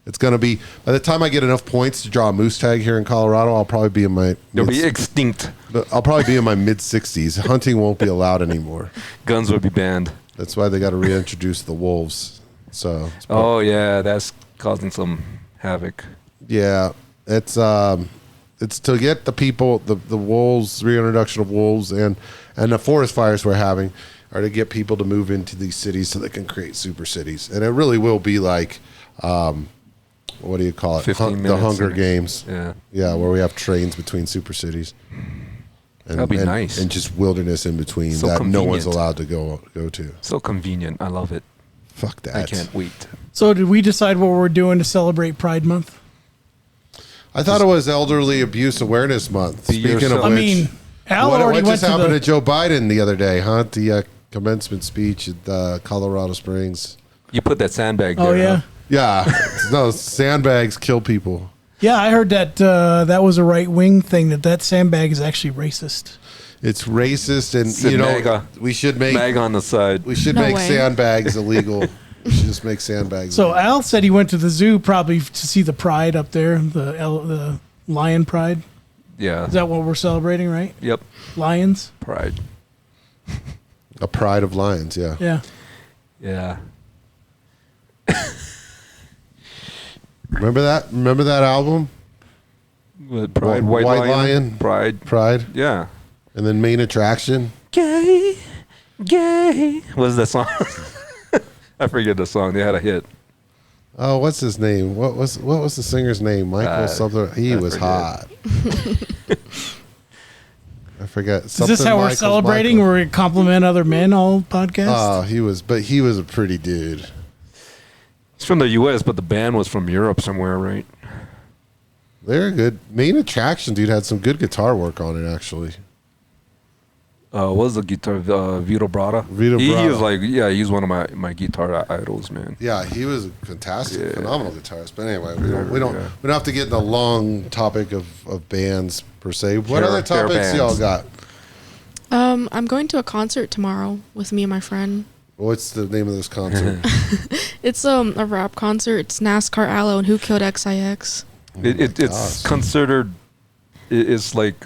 It's going to be, by the time I get enough points to draw a moose tag here in Colorado, I'll probably be in my You'll be extinct. I'll probably be in my mid 60s. Hunting won't be allowed anymore. Guns would be banned. That's why they got to reintroduce the wolves. So Oh yeah, that's causing some havoc. yeah, it's to get the people, the wolves, reintroduction of wolves, and the forest fires we're having are to get people to move into these cities so they can create super cities. And it really will be like, what do you call it? 15 The minutes Hunger and- Games. Yeah. Yeah, where we have trains between super cities. And, That'd be and- nice. And just wilderness in between So that no one's convenient. allowed to go to. So convenient. I love it. Fuck that. I can't wait. So did we decide what we're doing to celebrate Pride Month? I thought it was Elderly Abuse Awareness Month. Be Speaking yourself. of I which, mean, Al what already went just to happened the. to Joe Biden the other day, huh? The commencement speech at Colorado Springs. You put that sandbag there. Oh yeah, Huh? Yeah, no, sandbags kill people. yeah. I heard that that was a right wing thing. That sandbag is actually racist. It's racist, and Said you know MAGA. we should make Mag on the side. we should No make way. sandbags illegal. We should just make sandbags. So illegal. Al said he went to the zoo probably to see the pride up there, the lion pride. Yeah. Is that what we're celebrating, right? Yep. Lions. Pride. A pride of lions. Yeah. Yeah. Yeah. Remember that? Remember that album? What, Pride. White Lion? Pride. Pride, Yeah. and then Main Attraction. Gay. Gay. What's that song? I forget the song. They had a hit. Oh, what's his name? What was the singer's name? Michael something. He I was forget. hot. I forget. Is this how we're celebrating? Where we compliment other men all podcast? Oh, he was a pretty dude. It's from the U.S., but the band was from Europe somewhere, right? They're good. Main Attraction, dude, had some good guitar work on it, actually. What was the guitar? Vito Bratta. Vito He Bratta. was like, yeah, he's one of my guitar idols, man. Yeah, he was a fantastic, Yeah. phenomenal guitarist. But anyway, we don't Yeah. have to get in the long topic of bands per se. What Hair- other hair topics y'all bands. got? I'm going to a concert tomorrow with me and my friend. What's the name of this concert? It's a rap concert. It's NASCAR Aloe and Who Killed XIX. It's gosh. considered. It's like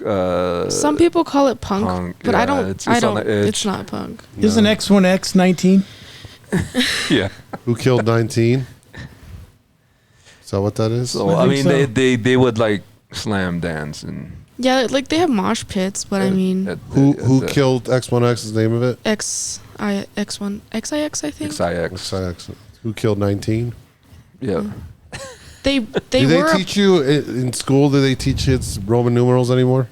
Some people call it punk, but I yeah, don't. it's I on don't. the edge. It's not punk. Isn't X1X 19? yeah. Who Killed 19? Is that what that is? So I I think mean, so. they would like slam dance and Yeah, like they have mosh pits, but I mean, Who killed X1X? Is the name of it? X1 XIX I think. XIX? XX. Who killed 19? Yeah. They Do they were teach you in school? Do they teach kids Roman numerals anymore?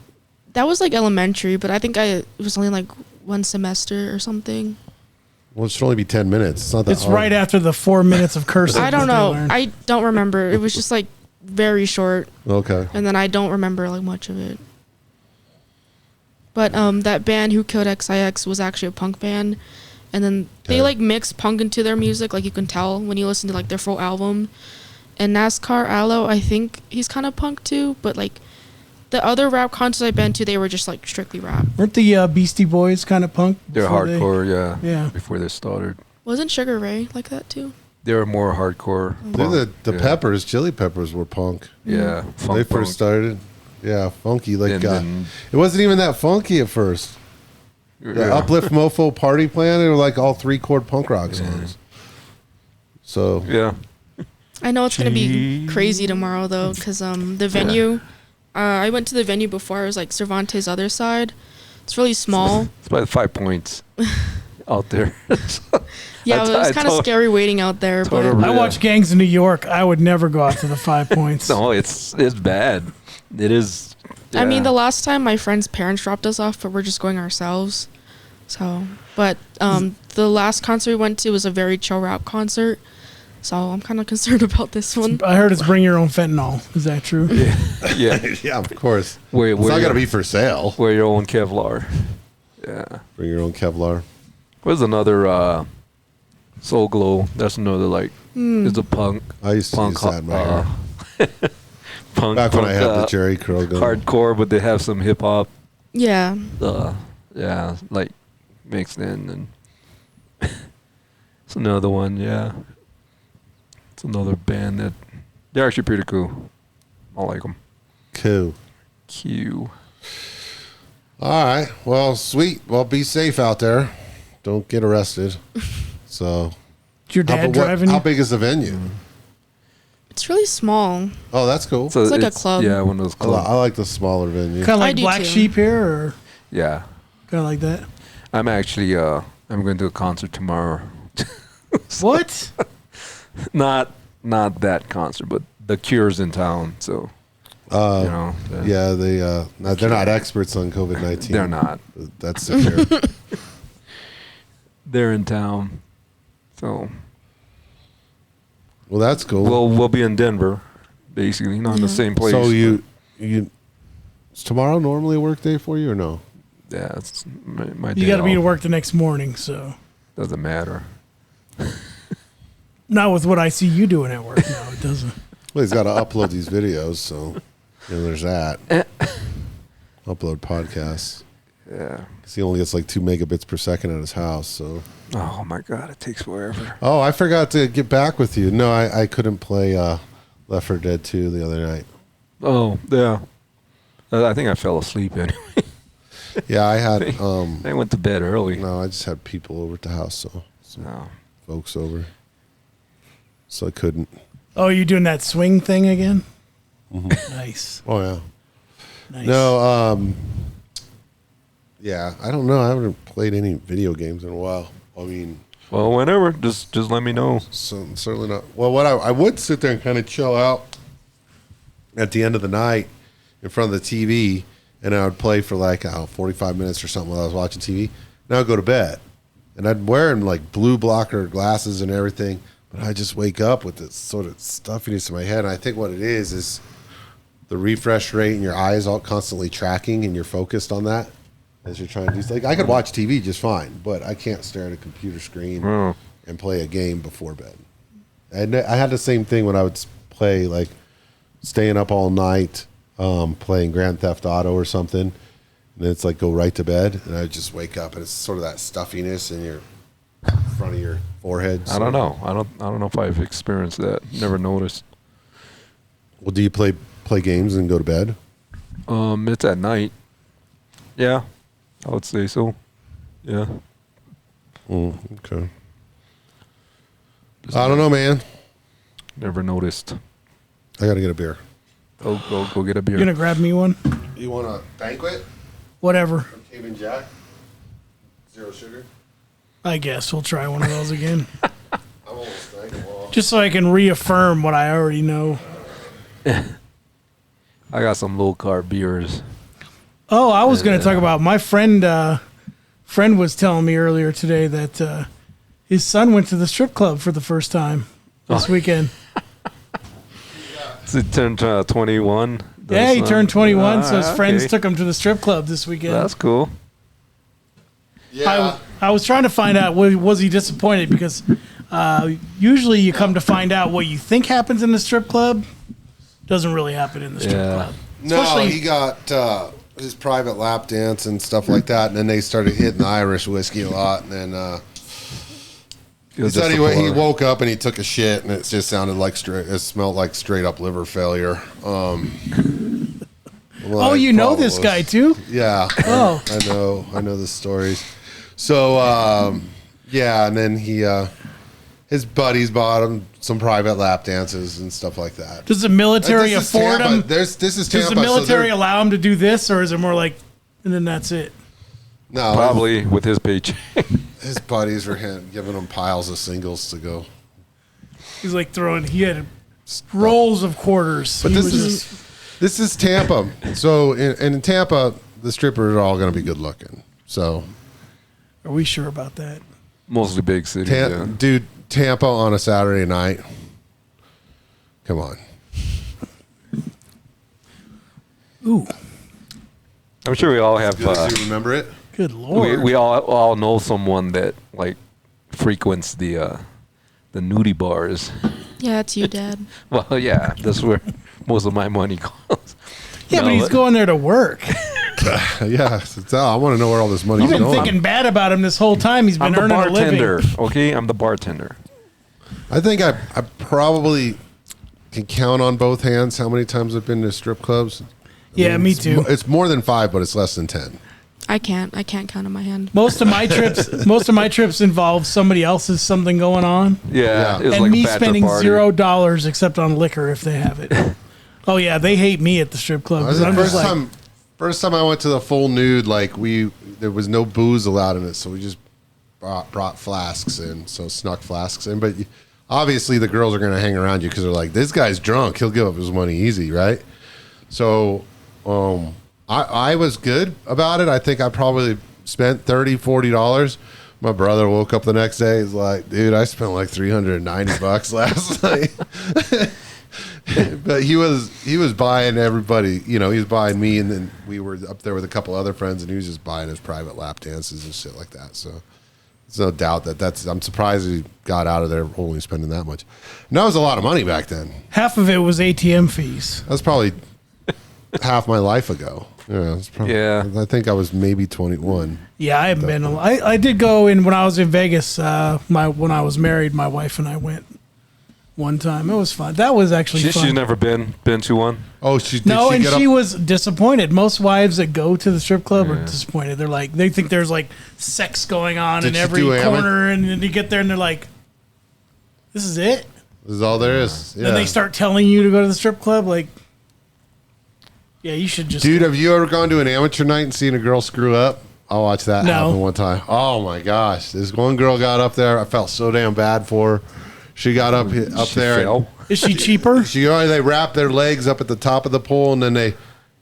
that was like elementary, but I think it was only like one semester or something. Well, it should only be 10 minutes. It's not that It's hard. right after the 4 minutes of cursing. I don't that they know. learned. I don't remember. It was just like very short, Okay. and then I don't remember like much of it. But that band who killed XIX was actually a punk band, and then they Okay. like mix punk into their music. Like you can tell when you listen to like their full album. And NASCAR Aloe, I think he's kind of punk too, but like the other rap concerts I've been to, they were just like strictly rap. Weren't the Beastie Boys kind of punk? They're before they- hardcore, yeah. Yeah. Before they started, Wasn't Sugar Ray like that too? they were more hardcore. They're the yeah. Peppers, Chili Peppers were punk. Yeah, When funk they first punk. started. Yeah, funky. Like And then- it wasn't even that funky at first. The Yeah. Uplift Mofo Party Plan, they were like all 3-chord punk rock songs. So Yeah. I know it's gonna be crazy tomorrow though, because the venue. I went to the venue before. It was like Cervantes' other side. It's really small. It's about 5 points out there. Yeah, I it was t- kind of I scary waiting out there. told But her- I Yeah. watched Gangs in New York. I would never go out to the 5 Points. No, it's bad. It is. I mean, yeah. the last time my friend's parents dropped us off, but we're just going ourselves. So, but the last concert we went to was a very chill rap concert. So I'm kind of concerned about this one. I heard it's bring your own fentanyl. Is that true? Yeah. yeah, of course. Wear, It's not gonna be for sale. Wear your own Kevlar. Yeah. Bring your own Kevlar. Where's another Soul Glow? That's another like it's a punk. I used to punk use that in my hair. punk. Back when I punk, had the Jerry curl gun. hardcore, but they have some hip hop. Yeah. Yeah, like mixed in, and it's another one. Yeah, it's another band that they're actually pretty cool. I like them. Cool. Q. All right. Well, sweet. Well, be safe out there. Don't get arrested. So, Is your dad driving how you? big is the venue? It's really small. Oh, that's cool. So It's like a club. Yeah, one of those I, li- clubs. I like the smaller venue. Kind of I like do Black too. Sheep here, or Yeah, kind of like that? I'm actually I'm going to a concert tomorrow. What? not that concert, but the Cure's in town, so you know. Yeah, they're not experts on COVID-19. They're not. That's secure. They're in town, so Well, that's cool. we'll be in Denver, basically, not in the same place. so but- you is tomorrow normally a work day for you or no? Yeah, it's my You day got to be to off. work the next morning, so Doesn't matter. not with what I see you doing at work. No, it doesn't. Well, he's got to upload these videos, so there's that. Upload podcasts. Yeah. 'Cause he only gets like 2 megabits per second at his house. So. Oh my God, it takes forever. Oh, I forgot to get back with you. No, I couldn't play Left 4 Dead 2 the other night. Oh yeah. I think I fell asleep anyway. Yeah, I had. I went to bed early. No, I just had people over at the house, so some No. folks over, so I couldn't. Oh, you doing that swing thing again? Nice. Oh yeah. Nice. No, yeah, I don't know. I haven't played any video games in a while. I mean, Well, whenever, just let me know. so certainly not. Well, what I would sit there and kind of chill out at the end of the night in front of the TV, and I would play for like 45 minutes or something while I was watching TV. Now I'd go to bed, and I'd wear like blue blocker glasses and everything, but I just wake up with this sort of stuffiness in my head. And I think what it is the refresh rate in your eyes all constantly tracking, and you're focused on that as you're trying to do. Like I could watch TV just fine, but I can't stare at a computer screen Oh. and play a game before bed. And I had the same thing when I would play, like staying up all night playing Grand Theft Auto or something, and then it's like go right to bed, and I just wake up and it's sort of that stuffiness in your front of your forehead. I don't know. I don't know if I've experienced that. Never noticed. Well, do you play games and go to bed? It's at night. Yeah, I would say so. Yeah. Okay. I don't know, man. Never noticed. I got to get a beer. Go get a beer. You gonna grab me one? You want a banquet? Whatever. Cajun Jack? 0 sugar? I guess we'll try one of those again. I'm almost drank them all. Just so I can reaffirm what I already know. I got some low carb beers. Oh, I was going to talk about my friend. Friend was telling me earlier today that his son went to the strip club for the first time this weekend. So he turned 21. Yeah, he turned 21, so his Ah, friends okay. took him to the strip club this weekend. That's cool. Yeah. I was trying to find out, was he disappointed? Because usually you come to find out what you think happens in the strip club. Doesn't really happen in the strip Yeah. club. No, Especially- he got his private lap dance and stuff like that, and then they started hitting the Irish whiskey a lot, and then he said he woke up and he took a shit, and it just sounded like it smelled like straight up liver failure. Oh, you know this guy too? Yeah. Oh. I know the stories. So yeah, and then he his buddies bought him some private lap dances and stuff like that. Does the military This is afford Tampa. him? This is Tampa. Does the military so allow him to do this, or is it more like, and then that's it? no, Probably with his paycheck. his buddies were giving him piles of singles to go. He's like he had rolls of quarters. But He this was is just- this is Tampa. So in Tampa, the strippers are all going to be good looking. So Are we sure about that? Mostly big cities. Yeah. dude, Tampa on a Saturday night. Come on. Ooh, I'm sure we all have. Good as you remember it. good lord. We all know someone that like frequents the nudie bars. Yeah, it's you, Dad. Well, yeah, that's where most of my money goes. Yeah, but he's going there to work. Yeah, I want to know where all this money's You've been going. thinking bad about him this whole time. He's been I'm the earning a bartender. living. Okay, I'm the bartender. I think I probably can count on both hands how many times I've been to strip clubs. Yeah, me too. It's more than 5, but it's less than 10. I can't count on my hand. Most of my trips involve somebody else's something going on, Yeah. It was and like a me bachelor spending party. $0 except on liquor if they have it. Oh yeah, they hate me at the strip club. 'cause I'm just like, First time I went to the full nude, like there was no booze allowed in it, so we just brought flasks in, so snuck flasks in. But obviously, the girls are going to hang around you because they're like, "This guy's drunk; he'll give up his money easy, right?" So, I was good about it. I think I probably spent $30-$40. My brother woke up the next day. He's like, "Dude, I spent like $390 last night." But he was buying everybody, he was buying me, and then we were up there with a couple other friends, and he was just buying his private lap dances and shit like that. So there's no doubt I'm surprised he got out of there only spending that much. And that was a lot of money back then. half of it was ATM fees. That was probably half my life ago. Yeah. I think I was maybe 21. Yeah, I haven't been. I did go in when I was in Vegas. When I was married, my wife and I went one time. It was fun. That was actually fun. She's never been to one. Oh, did No, she and get she up? was disappointed. Most wives that go to the strip club are disappointed. They're like, they think there's like sex going on Did in she every do corner, and then you get there and they're like, "This is it." This is all there is. Yeah. Then they start telling you to go to the strip club. Like, yeah, you should just. Dude, have you ever gone to an amateur night and seen a girl screw up? I watched that No. happen one time. Oh my gosh, this one girl got up there. I felt so damn bad for her. She got up She there. fell. Is she cheaper? They wrap their legs up at the top of the pole, and then they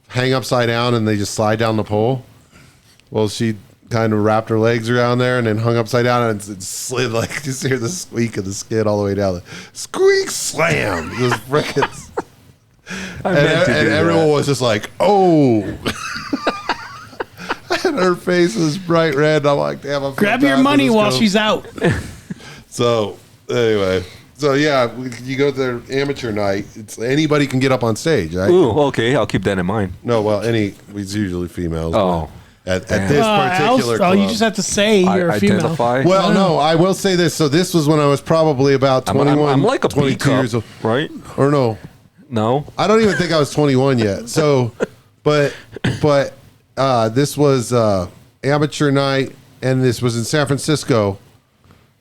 hang upside down and they just slide down the pole. Well, she kind of wrapped her legs around there and then hung upside down, and it slid like, just hear the squeak of the skid all the way down. Squeak, slam. It was frickin'. And everyone was just like, "Oh!" And her face was bright red. And I'm like, "Damn!" I feel Grab bad your for money this while girl. she's out. So anyway, yeah, you go to their amateur night. It's anybody can get up on stage, right? Ooh, okay, I'll keep that in mind. No, well, it's usually females. Oh. At this particular club. you just have to say you're a female. Identify. Well, no, I will say this. So this was when I was probably about 21, I'm like a 22 B cup, years old. right? Or no, No. I don't even think I was 21 yet. So, but this was amateur night, and this was in San Francisco.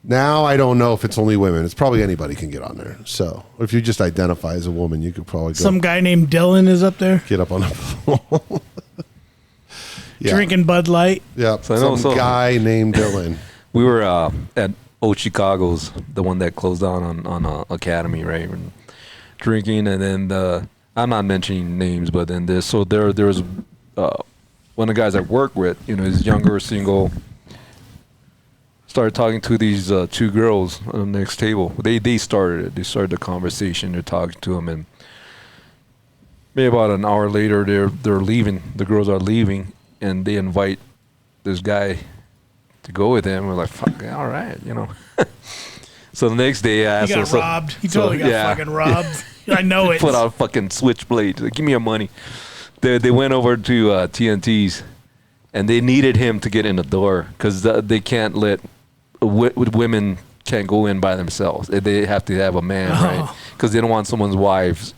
Now I don't know if it's only women. It's probably anybody can get on there. So if you just identify as a woman, you could probably go Some guy named Dylan is up there get up on the phone. Yeah. drinking Bud Light. Yeah, So I know some some- guy named Dylan. We were at Old Chicago's, the one that closed down on Academy, right? And drinking, and then I'm not mentioning names, but then there was one of the guys I work with, he's younger, single. Started talking to these two girls on the next table. They started it. They started the conversation. They're talking to him, and maybe about an hour later, they're leaving. The girls are leaving, and they invite this guy to go with them. We're like, "Fuck, all right," So the next day, I He asked got him, robbed. He totally got fucking robbed. I know it. put out a fucking switchblade. Like, give me your money. They went over to TNT's, and they needed him to get in the door because they can't let women can't go in by themselves. They have to have a man, right? Because they don't want someone's wives,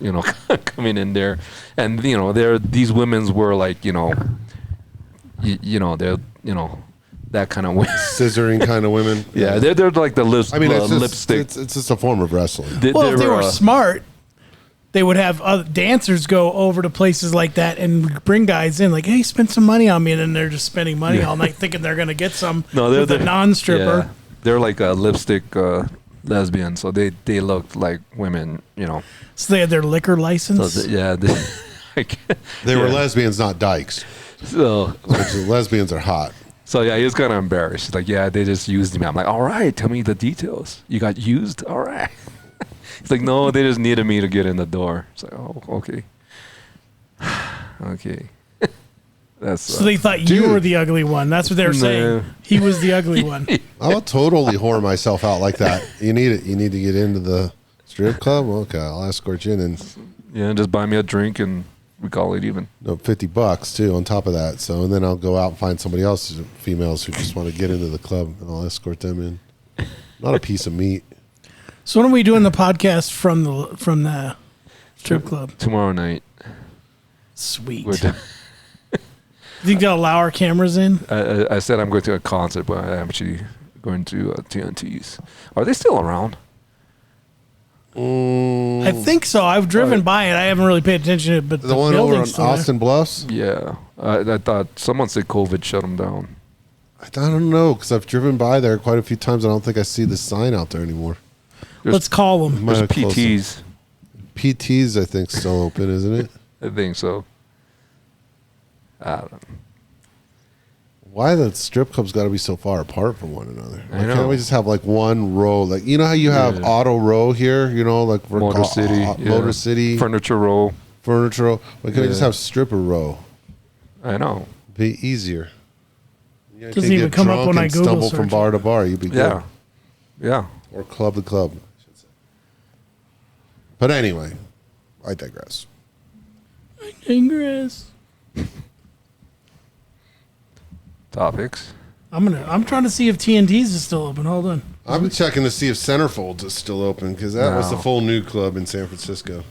coming in there. And these women's were like, they're that kind of women. Scissoring kind of women. Yeah, they're like the lipstick. It's just a form of wrestling. Well, if they were smart, they would have other dancers go over to places like that and bring guys in, like, "Hey, spend some money on me," and then they're just spending money all night, thinking they're gonna get some. No, with a non-stripper. Yeah, they're like a lipstick lesbian, so they looked like women, So they had their liquor license. So They were lesbians, not dykes. So Lesbians are hot. So yeah, he was kind of embarrassed. He's like, "Yeah, they just used me." I'm like, "All right, tell me the details. You got used? All right." He's like, "No, they just needed me to get in the door." It's like, "Oh, okay, okay." That's So they thought you Dude. were the ugly one. That's what they were saying. No. He was the ugly one. I'll totally whore myself out like that. You need it. You need to get into the strip club. Okay, I'll escort you in, and yeah, just buy me a drink and we call it even. $50 too on top of that. So, and then I'll go out and find somebody else, females who just want to get into the club, and I'll escort them in. Not a piece of meat. So when are we doing the podcast from the strip club? Tomorrow night. Sweet. We're done. You think they'll allow our cameras in? I said I'm going to a concert, but I'm actually going to TNT's. Are they still around? I think so. I've driven by it. I haven't really paid attention to it, but The one over on building's still there. Austin Bluffs? Yeah. I thought someone said COVID shut them down. I don't know, because I've driven by there quite a few times. I don't think I see the sign out there anymore. Let's call them. Might There's have closed PTs. PT's, I think, still open, isn't it? I think so. I don't know. Why the strip clubs got to be so far apart from one another? I Why know. can't we just have like one row? Like, you know how you have Yeah. Auto Row here? Like for Motor City. Yeah. Motor City, Furniture Row. Furniture Row. Why can't we just Yeah. have Stripper Row? I know. Be easier. You Doesn't can even get come up drunk when I and Google stumble from search bar it. to bar. You'd be good. Yeah. Yeah. Or club to club. I should say. But anyway, I digress. Ingress. Topics. I'm trying to see if TNT's is still open. Hold on. I've been checking to see if Centerfolds is still open, because that was the No. full new club in San Francisco.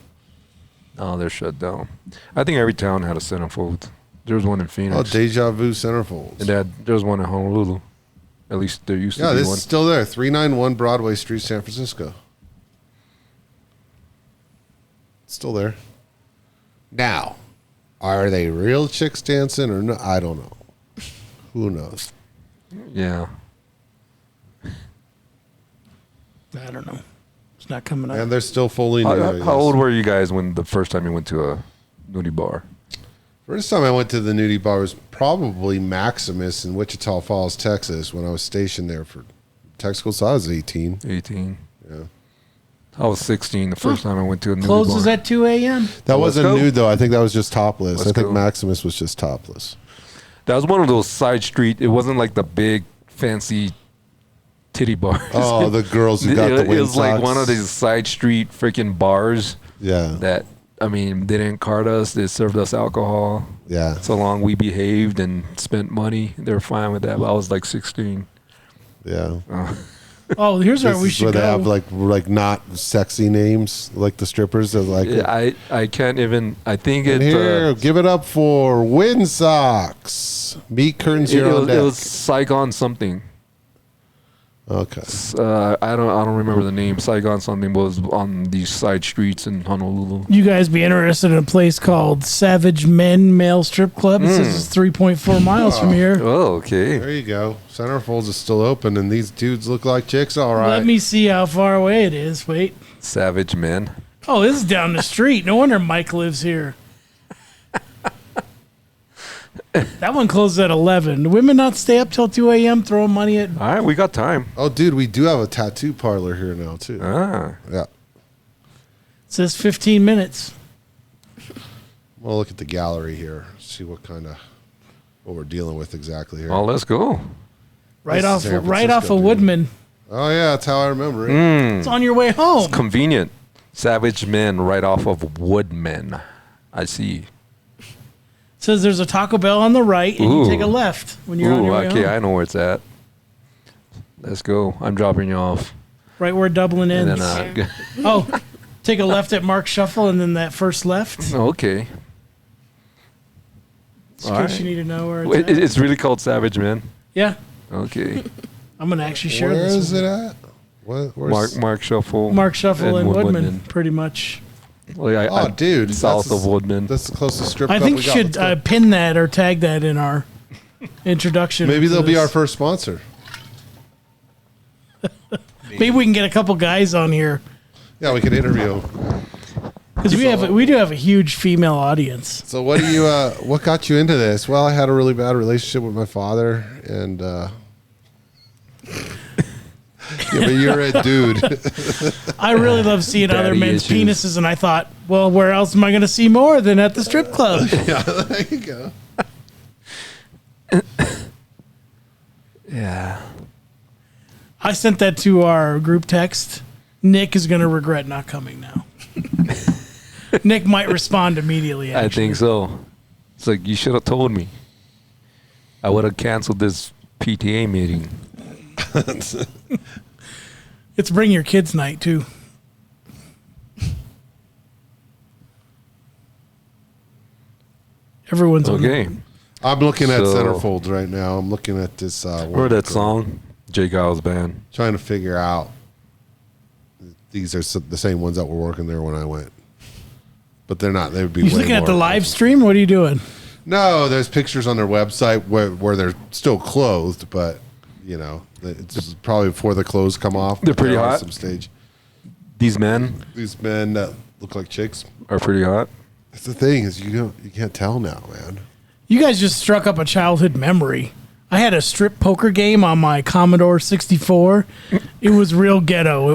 Oh, they're shut down. I think every town had a centerfold. There was one in Oh, Phoenix. Deja Vu Centerfolds. And there was one in Honolulu. At least there used to Yeah, be this one. is still there. 391 Broadway Street, San Francisco. Still there. Now, are they real chicks dancing or no? I don't know. Who knows? Yeah. I don't know. It's not coming up. And they're still fully new. I How guess. old were you guys when the first time you went to a nudie bar? First time I went to the nudie bar was probably Maximus in Wichita Falls, Texas, when I was stationed there for tech school. So I was 18. 18. Yeah. I was 16 the first time I went to a nudie Closes bar. at 2 a.m. That Let's wasn't go. nude, though. I think that was just topless. Let's I think go. Maximus was just topless. That was one of those side street. It wasn't like the big fancy titty bars. Oh, the girls who got the It wind was like socks. one of these side street freaking bars Yeah. that, I mean, they didn't card us. They served us alcohol. Yeah. So long we behaved and spent money. They were fine with that. But I was like 16. Yeah. Oh, here's where This we is should where go. they have like not sexy names like the strippers. They're like, Yeah, I can't even. I think and it. here, give it up for wind socks. Meat curtains It here on was, deck. it was Saigon something. Okay. I don't remember the name. Saigon something was on these side streets in Honolulu. You guys be interested in a place called Savage Men Male Strip Club? It says it's 3.4 miles from here. Oh, okay. There you go. Centerfolds is still open, and these dudes look like chicks. All right. Let me see how far away it is. Wait. Savage Men. Oh, this is down the street. No wonder Mike lives here. That one closes at 11. Do women not stay up till 2 a.m. throwing money at... All right, we got time. Oh, dude, we do have a tattoo parlor here now too. Ah. Yeah. It says 15 minutes. We'll look at the gallery here. See what we're dealing with exactly here. Well, let's go. Right This off is San right off Francisco, of dude. Woodman. Oh yeah, that's how I remember it. Mm. It's on your way home. Convenient. Savage Men right off of Woodman. I see. It says there's a Taco Bell on the right, and Ooh. you take a left when you're on Ooh, your way okay, home. I know where it's at. Let's go. I'm dropping you off. Right where Dublin And ends. then, Oh, take a left at Mark Shuffle, and then that first left. okay. Just in All case right. you need to know where it's Wait, at. it's really called Savage Men. Yeah, Okay. I'm going to actually share Where this. is with it you. at? Where's Mark Shuffle. Mark Shuffle and Woodman, Woodman. pretty much. Like Oh, dude, south that's of Woodman. That's the closest strip I club think we you got. should Let's go. pin that or tag that in our introduction. Maybe to they'll be this. our first sponsor. Maybe we can get a couple guys on here Yeah, we could interview. because we do have a huge female audience. So what do you what got you into this? Well, I had a really bad relationship with my father, and yeah, but you're a dude. I really love seeing other Daddy men's issues. penises, and I thought, well, where else am I going to see more than at the strip club? Yeah, there you go. Yeah. I sent that to our group text. Nick is going to regret not coming now. Nick might respond immediately. I Actually. think so. It's like, you should have told me. I would have canceled this PTA meeting. It's bring your kids night too. Everyone's on Okay. I'm looking at So- centerfolds right now. I'm looking at this. Remember that song? Jay Giles Band. Trying to figure out. These are the same ones that were working there when I went, but they're not. They would be. You way looking at the more live expensive. stream? What are you doing? No, there's pictures on their website where they're still clothed, but you know, it's probably before the clothes come off. They're pretty on hot. Some stage. These men These men that look like chicks. are pretty hot. That's the thing is you can't tell now, man. You guys just struck up a childhood memory. I had a strip poker game on my Commodore 64. It was real ghetto.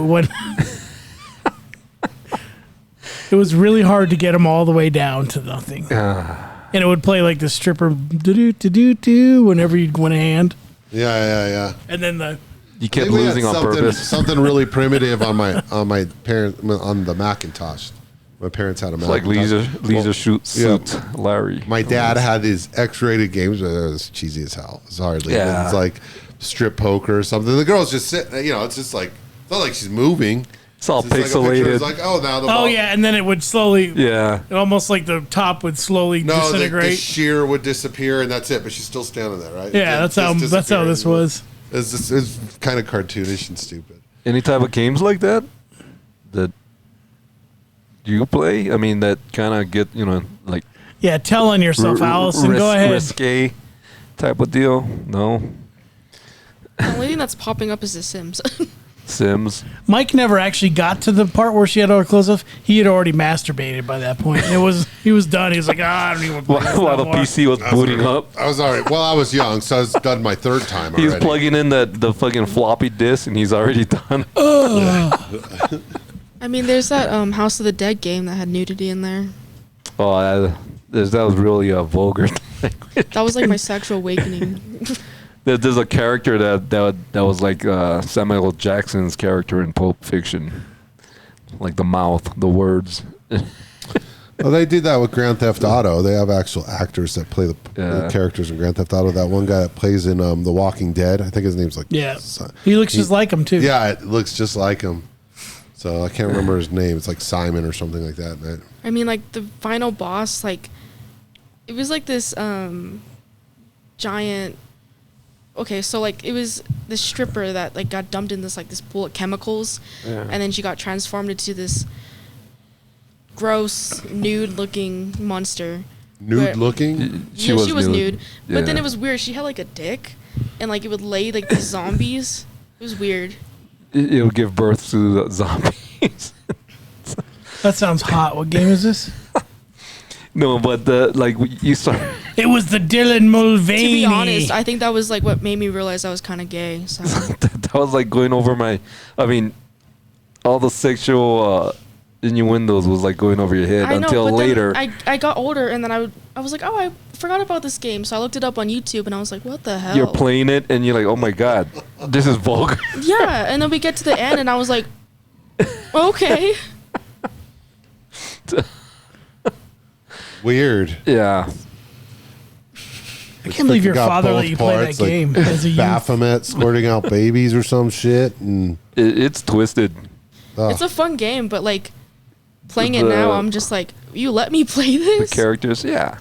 It was really hard to get them all the way down to nothing. And it would play like the stripper do whenever you'd win a hand. Yeah. And then the You kept Maybe we had losing on purpose. Something really primitive on my parent on the Macintosh. My parents had a It's like Macintosh. Leisure Well, Suit yeah. Larry. My dad had these X-rated games, but it was cheesy as hell. It's hardly. Yeah. It's like strip poker or something. The girl's just sitting. You know, it's just like it's not like she's moving. It's all It's just like a picture. pixelated. It's like now the oh ball. yeah, and then it would slowly, Yeah. almost like the top would slowly No, the disintegrate. shear would disappear, and that's it. But she's still standing there, right? Yeah, that's how disappearing. this was. It's kind of cartoonish and stupid. Any type of games like that that you play? I mean, that kind of get, like Yeah, tell on yourself, Allison. Go ahead. risque type of deal. No. The only thing that's popping up is The Sims. Sims. Mike never actually got to the part where she had all her clothes off. He had already masturbated by that point. He was done. He was like, I don't even play this While no the more. PC was booting up. I was already. Well, I was young, so I was done my third time He's already. plugging in the fucking floppy disk and he's already done. I mean, there's that House of the Dead game that had nudity in there. Oh, that was really a vulgar thing. That was like my sexual awakening. There's a character that was like Samuel L. Jackson's character in Pulp Fiction, like the mouth, the words. Well, they did that with Grand Theft Auto. They have actual actors that play the Yeah. characters in Grand Theft Auto. That one guy that plays in The Walking Dead, I think his name's like Yeah. He looks just like him, too. Yeah, it looks just like him. So I can't remember his name. It's like Simon or something like that. And I mean, like the final boss, like it was like this giant okay, so like it was this stripper that like got dumped in this pool of chemicals, and then she got transformed into this gross nude looking monster. Nude looking? She was nude. But then it was weird. She had like a dick, and like it would lay like these zombies. It was weird. It'll give birth to the zombies. That sounds hot. What game is this? No, but you start. It was the Dylan Mulvaney. To be honest, I think that was like what made me realize I was kind of gay. So That was like going over my. I mean, all the sexual innuendos was like going over your head I know, until but later. then I got older, and then I was like, oh, I forgot about this game. So I looked it up on YouTube, and I was like, what the hell? You're playing it, and you're like, oh my god, this is vulgar. Yeah, and then we get to the end, and I was like, okay. Weird. Yeah. I can't believe your Got father both let you play that parts, like game as a youth. Baphomet squirting out babies or some shit. And It's twisted. It's a fun game, but like playing it now, I'm just like, you let me play The this? characters, yeah.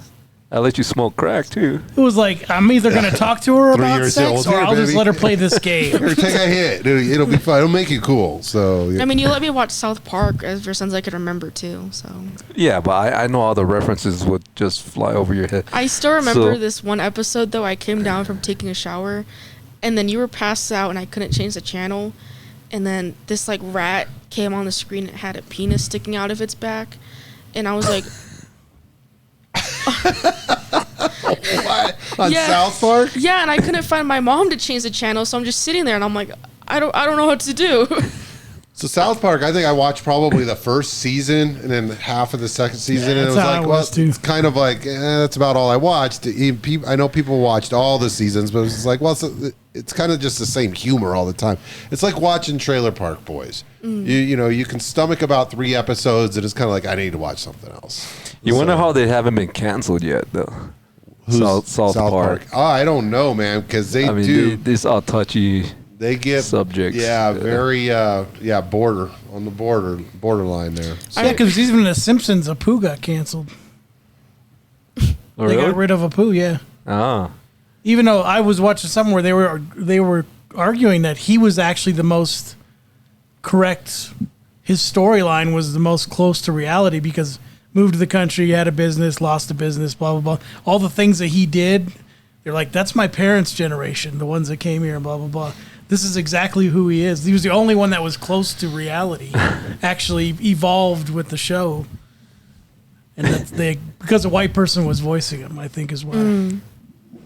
I let you smoke crack too. It was like, I'm either going to talk to her 3 about years sex old or here, I'll just baby. let her play this game. Here, take a hit. It'll be fun. It'll make you cool. So I mean, you let me watch South Park ever since I could remember too. So Yeah, but I know all the references would just fly over your head. I still remember So- this one episode though. I came down from taking a shower, and then you were passed out, and I couldn't change the channel, and then this like rat came on the screen. It had a penis sticking out of its back, and I was like, what? On Yeah. South Park? yeah, and I couldn't find my mom to change the channel, so I'm just sitting there, and I'm like, I don't know what to do. So South Park, I think I watched probably the first season and then half of the second season, and it that's was how like, I well, was, too. it's kind of like that's about all I watched. I know people watched all the seasons, but it's like, well, it's kind of just the same humor all the time. It's like watching Trailer Park Boys. You know, you can stomach about 3 episodes, and it's kind of like I need to watch something else. You wonder how they haven't been canceled yet, though. South Park. Oh, I don't know, man, because they I mean, do. these are touchy. They get subjects. Yeah, very borderline there. Yeah, because even The Simpsons, Apu got canceled. Oh, They really? got rid of Apu, yeah. Ah. Even though I was watching something where they were arguing that he was actually the most correct. His storyline was the most close to reality because moved to the country, had a business, lost the business, blah blah blah. All the things that he did, they're like, that's my parents' generation, the ones that came here, and blah blah blah. This is exactly who he is. He was the only one that was close to reality, actually evolved with the show, and that's because a white person was voicing him, I think, as well.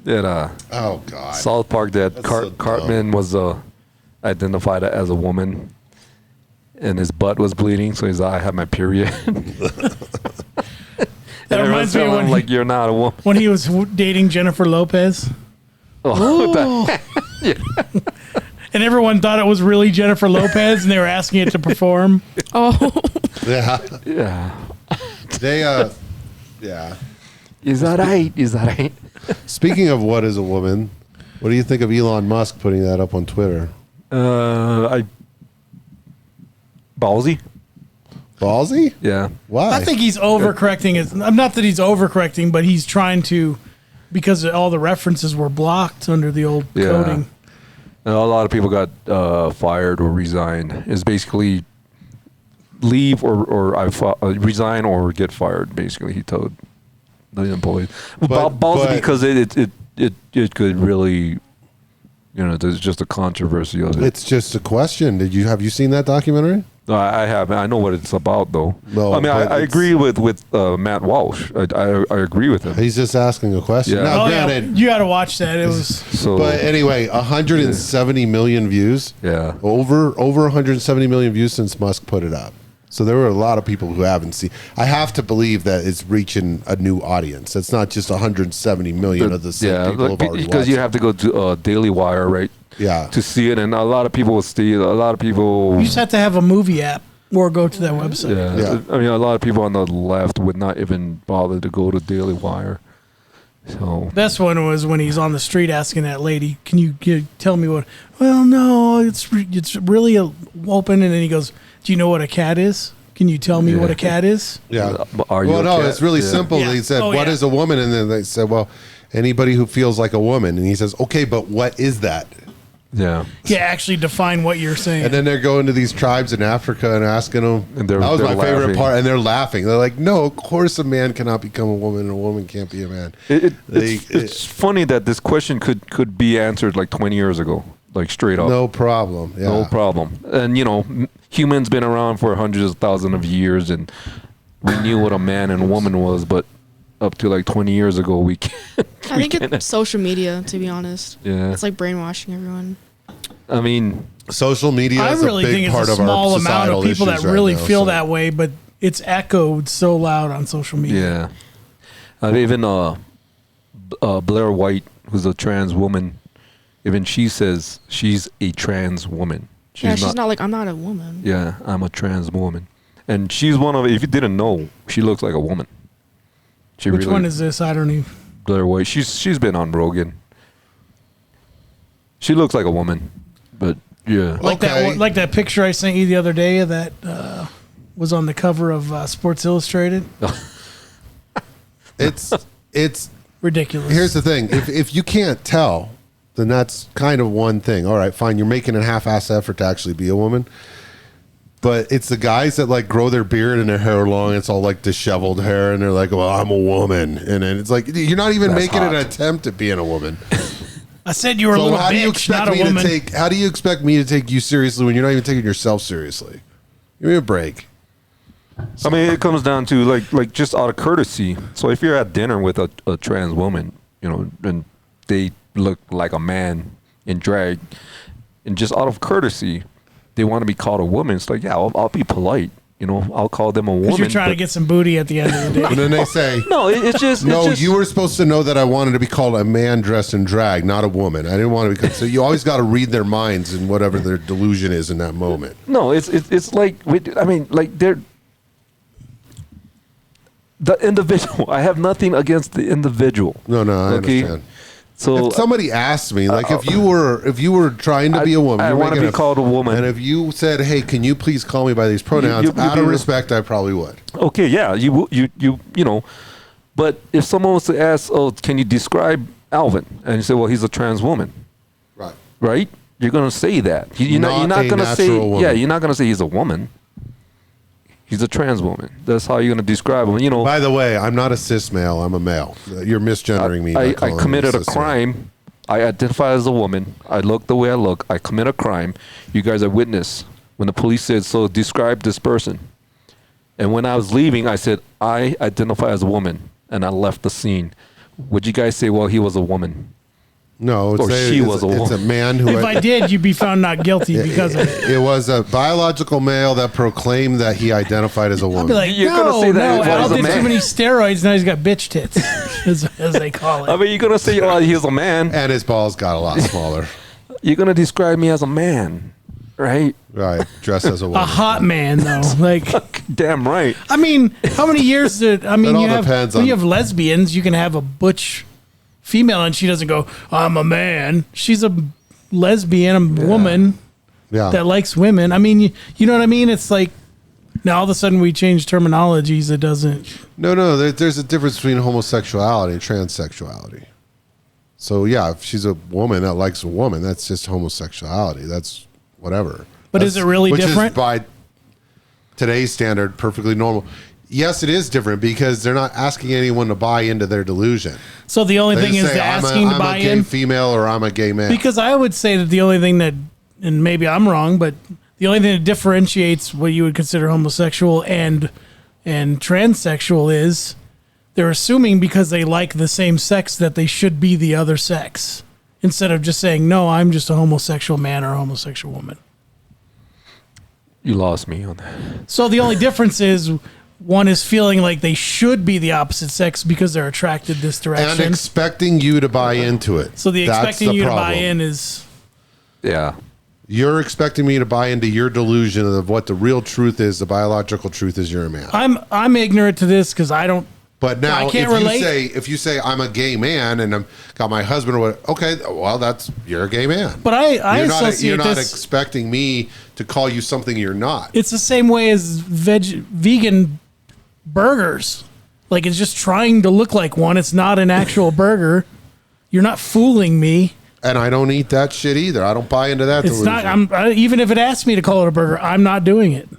That Oh God. South Park, that That's so dumb. Cartman was identified as a woman, and his butt was bleeding, so he's like, I have my period. That reminds me of when like you're not a woman. when he was dating Jennifer Lopez. Oh, And everyone thought it was really Jennifer Lopez, and they were asking it to perform. Oh, Yeah. yeah. They yeah. Is that right? Is that right? Speaking of what is a woman, what do you think of Elon Musk putting that up on Twitter? Ballsy. Ballsy? Yeah. Why? I think he's overcorrecting. Not that he's overcorrecting, but he's trying to, because all the references were blocked under the old Yeah. coding. And a lot of people got fired or resigned. It's basically leave or resign or get fired. Basically, he told the employees. Ballsy but- because it could really, there's just a controversy of it. it's just a question. Have you seen that documentary? No, I haven't. I know what it's about, though. No, I mean, but I it's- agree with Matt Walsh. I agree with him. He's just asking a question. Yeah. Now, Oh yeah, granted, you got to watch that. It was So, but anyway, 170 million views. yeah. Over 170 million views since Musk put it up. So there were a lot of people who haven't seen. I have to believe that it's reaching a new audience. It's not just 170 million of the same people who've already because watched you it. have to go to Daily Wire, right? Yeah. To see it, and a lot of people will see it. A lot of people. you just have to have a movie app or go to that website. Yeah. Yeah. I mean, a lot of people on the left would not even bother to go to Daily Wire. So Best one was when he's on the street asking that lady, "Can you tell me what?" Well, no, it's really open. And then he goes, "Do you know what a cat is? Can you tell me Yeah. what a cat is?" Yeah. But are you Well, a no, cat? it's really Yeah. simple. Yeah. They said, Oh, "What yeah. is a woman?" And then they said, "Well, anybody who feels like a woman. And he says, okay, but what is that? Yeah. Yeah, actually define what you're saying. And then they're going to these tribes in Africa and asking them. And that was they're my favorite laughing. part. And they're laughing. They're like, no, of course a man cannot become a woman and a woman can't be a man. It's funny that this question could be answered like 20 years ago, like straight up. No problem. Yeah. No problem. And, humans been around for hundreds of thousands of years, and we knew what a man and a woman was, but up to like 20 years ago, we can't. I think it's social media, to be honest. Yeah. It's like brainwashing everyone. I mean, Social media I is really a big think part it's a of our small amount societal of people that issues right really now, feel so- that way, but it's echoed so loud on social media. yeah. Even Blair White, who's a trans woman, even she says she's a trans woman. She's not like, I'm not a woman. Yeah, I'm a trans woman. And she's one of, if you didn't know, she looks like a woman. She Which really- one is this? I don't even. Blair White. She's been on Rogan. She looks like a woman, but yeah. Like Okay. that picture I sent you the other day that was on the cover of Sports Illustrated. It's Ridiculous. here's the thing. If you can't tell, then that's kind of one thing. All right, fine. You're making a half-ass effort to actually be a woman. But it's the guys that like grow their beard and their hair long. It's all like disheveled hair, and they're like, "Well, I'm a woman," and then it's like you're not even That's making hot. an attemp at being a woman. I said you were a So little how do you bitch, not expect a me to woman. take? How do you expect me to take you seriously when you're not even taking yourself seriously? Give me a break. I mean, it comes down to like just out of courtesy. So if you're at dinner with a trans woman, and they look like a man in drag, and just out of courtesy, they want to be called a woman. It's like, yeah, I'll be polite. I'll call them a woman. Because you're trying to but- get some booty at the end of the day. And then they say, No, it's just "No, it's just, you were supposed to know that I wanted to be called a man dressed in drag, not a woman. I didn't want to be." So you always got to read their minds and whatever their delusion is in that moment. No, it's like they're the individual. I have nothing against the individual. No, I understand. So If somebody asked me, like, if you were trying to be a woman, I you're want to making be called a woman. and if you said, "Hey, can you please call me by these pronouns?" you out of be- respect, I probably would. Okay, yeah, you know, but if someone was to ask, "Oh, can you describe Alvin?" and you say, "Well, he's a trans woman," Right. right? You're gonna say that. You're Not not a gonna say, natural woman. yeah, you're not gonna say he's a woman. He's a trans woman. That's how you're gonna describe him. By the way, I'm not a cis male. I'm a male. You're misgendering me. by I calling me committed a cis male. crime. I identify as a woman. I look the way I look. I commit a crime. You guys are witness. When the police said, "So describe this person," and when I was leaving, I said, "I identify as a woman," and I left the scene. Would you guys say, "Well, he was a woman"? No, Or she was a it's a woman. man who. If I did, you'd be found not guilty because of it. It was a biological male that proclaimed that he identified as a I'd be woman. like, You're gonna no, say that no, if I Al was a did too man. many steroids, now he's got bitch tits, as they call it. I mean, you're gonna say, "Oh, he's a man." And his balls got a lot smaller. You're gonna describe me as a man, right? Right, dressed as a A woman. hot man, though. Like, Damn right. I mean, how many years did, I mean, all you have, depends when on- you have lesbians, you can have a butch female and she doesn't go, I'm a man. She's a lesbian, a woman Yeah. that likes women. I mean, you know what I mean? It's like, now all of a sudden we change terminologies. It doesn't. No, there's a difference between homosexuality and transsexuality. So yeah, if she's a woman that likes a woman, that's just homosexuality. That's whatever. But is it really which different? Is by today's standard, perfectly normal. Yes, it is different because they're not asking anyone to buy into their delusion. So the only They thing just is say, the I'm asking to a buy gay in. female or I'm a gay man. Because I would say that the only thing that, and maybe I'm wrong, but the only thing that differentiates what you would consider homosexual and transsexual is they're assuming because they like the same sex that they should be the other sex, instead of just saying, no, I'm just a homosexual man or a homosexual woman. You lost me on that. So the only difference is one is feeling like they should be the opposite sex because they're attracted this and direction. expecting you to buy into it. So the That's expecting you problem. to buy in is Yeah. You're expecting me to buy into your delusion of what the real truth is. The biological truth is you're a man. I'm ignorant to this because I don't. But now, I can't relate. if you say I'm a gay man and I'm got my husband or what, okay, well you're a gay man. But I you're not, associate you're not this. expecting me to call you something you're not. It's the same way as vegan burgers. Like it's just trying to look like one. It's not an actual burger. You're not fooling me. And I don't eat that shit either. I don't buy into that. It's delusion. not. Even if it asks me to call it a burger, I'm not doing it.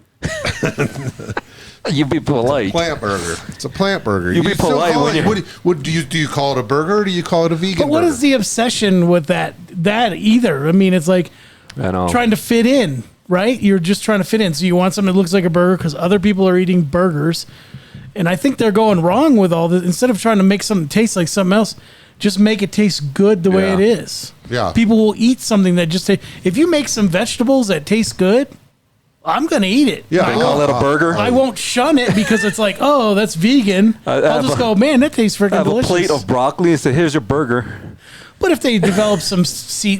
You be polite. Plant burger. It's a plant burger. You be still polite call when it- you're- what do you call it a burger or do you call it a vegan But what burger? is the obsession with that either? I mean, it's like I know. trying to fit in, right? You're just trying to fit in. So you want something that looks like a burger because other people are eating burgers. And I think they're going wrong with all this. Instead of trying to make something taste like something else, just make it taste good the way Yeah. it is. Yeah. People will eat something that just if you make some vegetables that taste good, I'm going to eat it. Yeah, They call it a burger. I won't shun it because it's like, oh, that's vegan. I I'll have just a- go, man, that tastes freaking I have delicious. a plate of broccoli and say, "Here's your burger." But if they develop some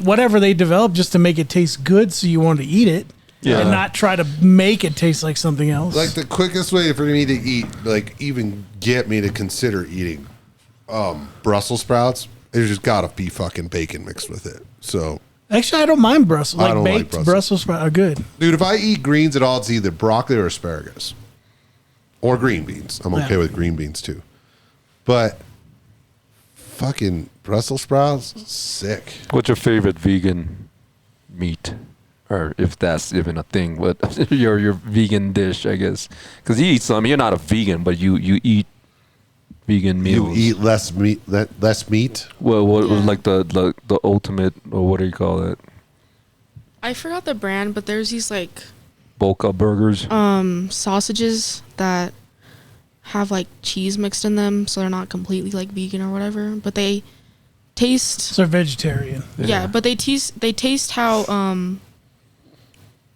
whatever they develop just to make it taste good, so you want to eat it, Yeah. and not try to make it taste like something else. Like the quickest way for me to eat, like even get me to consider eating Brussels sprouts, there's just gotta be fucking bacon mixed with it. So, Actually, I don't mind Brussels. I Like don't like baked Brussels. Brussels sprouts are good. dude, if I eat greens at all, it's either broccoli or asparagus, or green beans. I'm okay Yeah. with green beans too, but fucking Brussels sprouts, sick. What's your favorite vegan meat, or if that's even a thing? What your vegan dish, I guess? Because you eat some. You're not a vegan, but you eat vegan You meals. eat less meat, less meat. Well, what Yeah. like the ultimate, or what do you call it? I forgot the brand, but there's these like Boca burgers. sausages that have like cheese mixed in them, so they're not completely like vegan or whatever, but they taste So they're vegetarian. yeah, but they taste how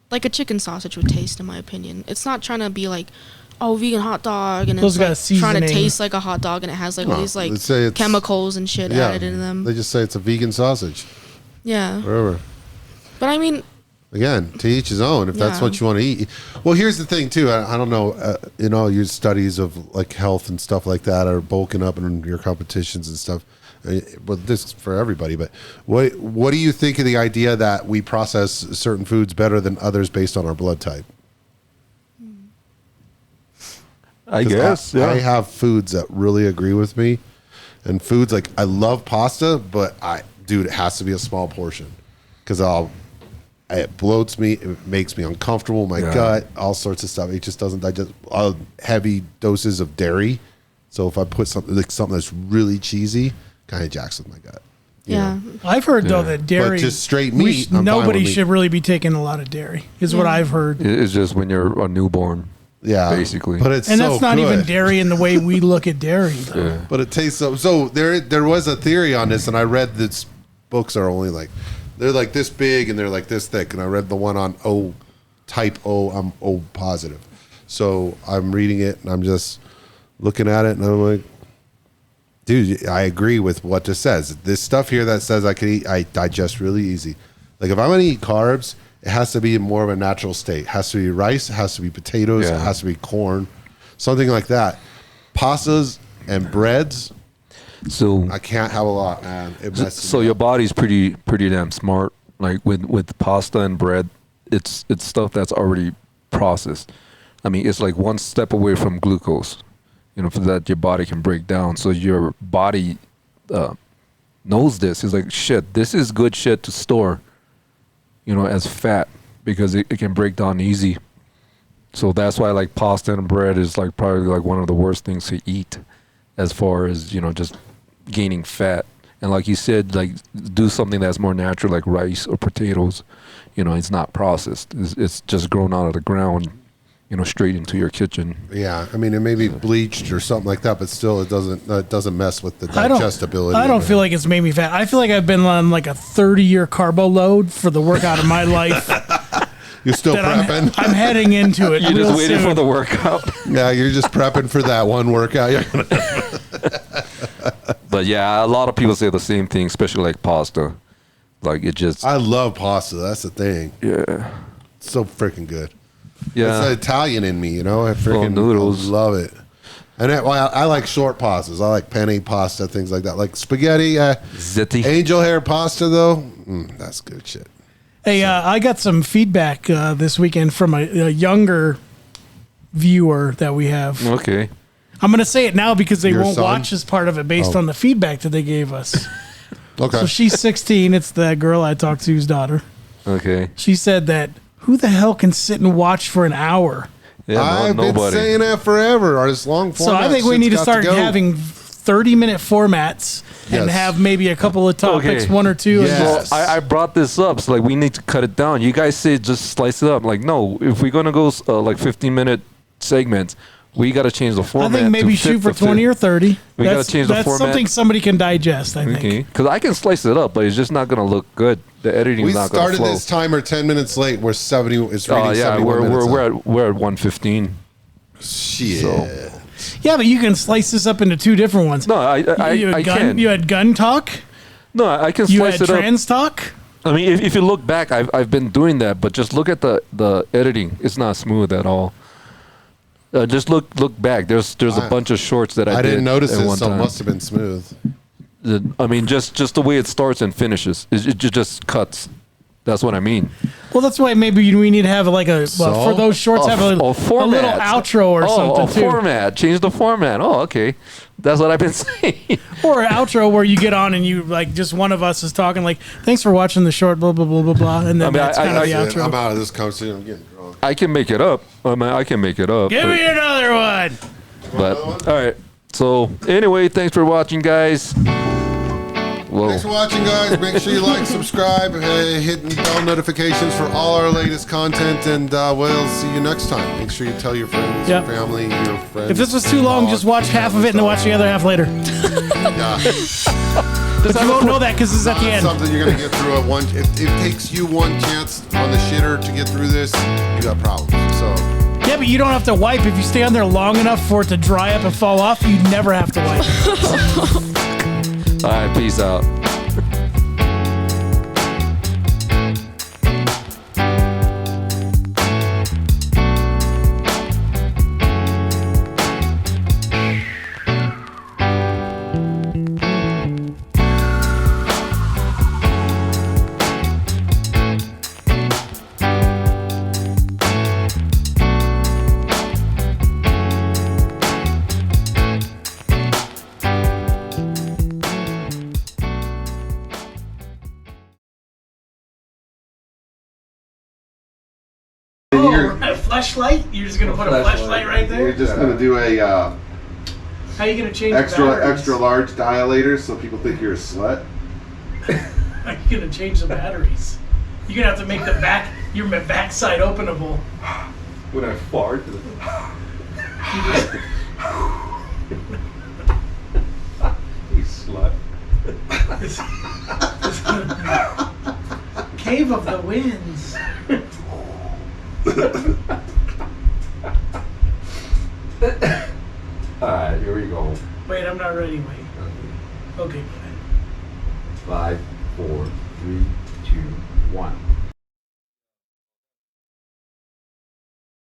like a chicken sausage would taste, in my opinion. It's not trying to be like, oh, vegan hot dog, and Those got it's like trying to seasoning. taste like a hot dog, and it has like all No, these like let's say it's- chemicals and shit added into them. They just say it's a vegan sausage. Yeah, Whatever. but I mean, Again, to each his own. If that's Yeah. what you want to eat. Well, here's the thing too. I don't know. In all your studies of like health and stuff like that, or bulking up in your competitions and stuff. But this is for everybody. But what do you think of the idea that we process certain foods better than others based on our blood type? I 'Cause guess. I have foods that really agree with me, and foods like I love pasta, but dude, it has to be a small portion because it bloats me, it makes me uncomfortable, my Yeah. gut, all sorts of stuff. It just doesn't digest. Heavy doses of dairy, so if I put something that's really cheesy, kind of jacks with my gut. you yeah, know? I've heard though Yeah. that dairy, But just straight meat, I'm fine nobody with meat. should really be taking a lot of dairy. Is what Yeah. I've heard. It's just when you're a newborn. Yeah, basically. But it's And so that's not even good. dairy in the way we look at dairy. Though. Yeah. But it tastes so. So there was a theory on this, and I read that books are only like they're like this big and they're like this thick, and I read the one on O type O. I'm O positive, so I'm reading it and I'm just looking at it, and I'm like, dude, I agree with what this says. This stuff here that says I can eat, I digest really easy. Like if I'm gonna eat carbs, it has to be in more of a natural state. It has to be rice, it has to be potatoes, Yeah. it has to be corn, something like that. Pastas and breads, So I can't have a lot, man. It messes so me your up. body's pretty damn smart. Like with pasta and bread, it's stuff that's already processed. I mean, it's like one step away from glucose, for that your body can break down. So your body knows this. It's like, shit, this is good shit to store, as fat because it can break down easy. So that's why like pasta and bread is like probably like one of the worst things to eat as far as, just gaining fat. And like you said, like do something that's more natural, like rice or potatoes. It's not processed. It's just grown out of the ground, straight into your kitchen. Yeah, I mean, it may be bleached or something like that, but still, it doesn't mess with the I don't- digestibility. I don't of it. feel like it's made me fat. I feel like I've been on like a 30-year carbo load for the workout of my life. You're still that prepping. I'm heading into it. You're real just waiting soon. for the workout. Yeah, you're just prepping for that one workout. You're gonna- But yeah, a lot of people say the same thing, especially like pasta. Like it just, I love pasta. That's the thing. yeah. It's so freaking good. Yeah. It's the Italian in me, I freaking noodles. love it. And I like short pastas. I like penne pasta, things like that. Like spaghetti, Ziti. angel hair pasta though. That's good shit. Hey, I got some feedback this weekend from a younger viewer that we have. Okay. I'm going to say it now because they Your won't son? watch this part of it based Oh. on the feedback that they gave us. Okay. So she's 16. It's the girl I talked to's daughter. Okay. She said that who the hell can sit and watch for an hour? Yeah, I've been saying that forever. Or this long So format I think we shit's need to got start go. having 30-minute formats and Yes. have maybe a couple of topics, Okay. one or two. Yes. And Well, just, I brought this up, so like we need to cut it down. You guys say just slice it up. Like no, if we're gonna go like 15-minute segments, we got to change the I format. think maybe to shoot fit for the fit. 20 or 30. We gotta change the that's format. something somebody can digest, I think. Okay, because I can slice it up, but it's just not gonna look good. The editing's We not gonna started flow. this timer 10 minutes late. We're 70. It's reading Oh yeah, 71 minutes. we're at 1:15. Shit. So- Yeah, but you can slice this up into two different ones. No, I had gun, can. You had gun talk. No, I can You slice had it up. trans talk. I mean, if you look back, I've been doing that, but just look at the editing. It's not smooth at all. Just look back. There's a bunch of shorts that I did didn't notice at it, one so it time. must have been smooth. I mean, just the way it starts and finishes. It just cuts. That's what I mean. Well, that's why maybe we need to have like a So? for those shorts have a little format. outro or something a too, format. Change the format. Oh, okay. That's what I've been saying. or an outro where you get on and you like just one of us is talking like, "Thanks for watching the short," blah blah blah blah blah, and then I mean, that's kind of the Yeah, outro. I'm out of this conversation. I'm getting drunk. I can make it up. I mean, I can make it up. Give but- me another one. But all right. So anyway, thanks for watching, guys. Whoa. Thanks for watching, guys. Make sure you like, subscribe, hit bell notifications for all our latest content, and we'll see you next time. Make sure you tell your friends, Yep. your family, your friends. If this was too long, just watch half of it and then watch the other half later. Yeah. But you won't know that because it's at the Not end. something you're gonna get through at one. If it takes you one chance on the shitter to get through this, you got problems. So Yeah, but you don't have to wipe. If you stay on there long enough for it to dry up and fall off, you never have to wipe. All right. Peace out. A flashlight? You're just gonna put a flashlight right there? just gonna do a How are you gonna change the batteries? large dilator so people think you're a slut. How are you gonna change the batteries? You're gonna have to make the your backside openable. When I fart. You slut. Cave of the Winds. All right. Here we go. Wait, I'm not ready. Wait. Okay. 5, 4, 3, 2, 1.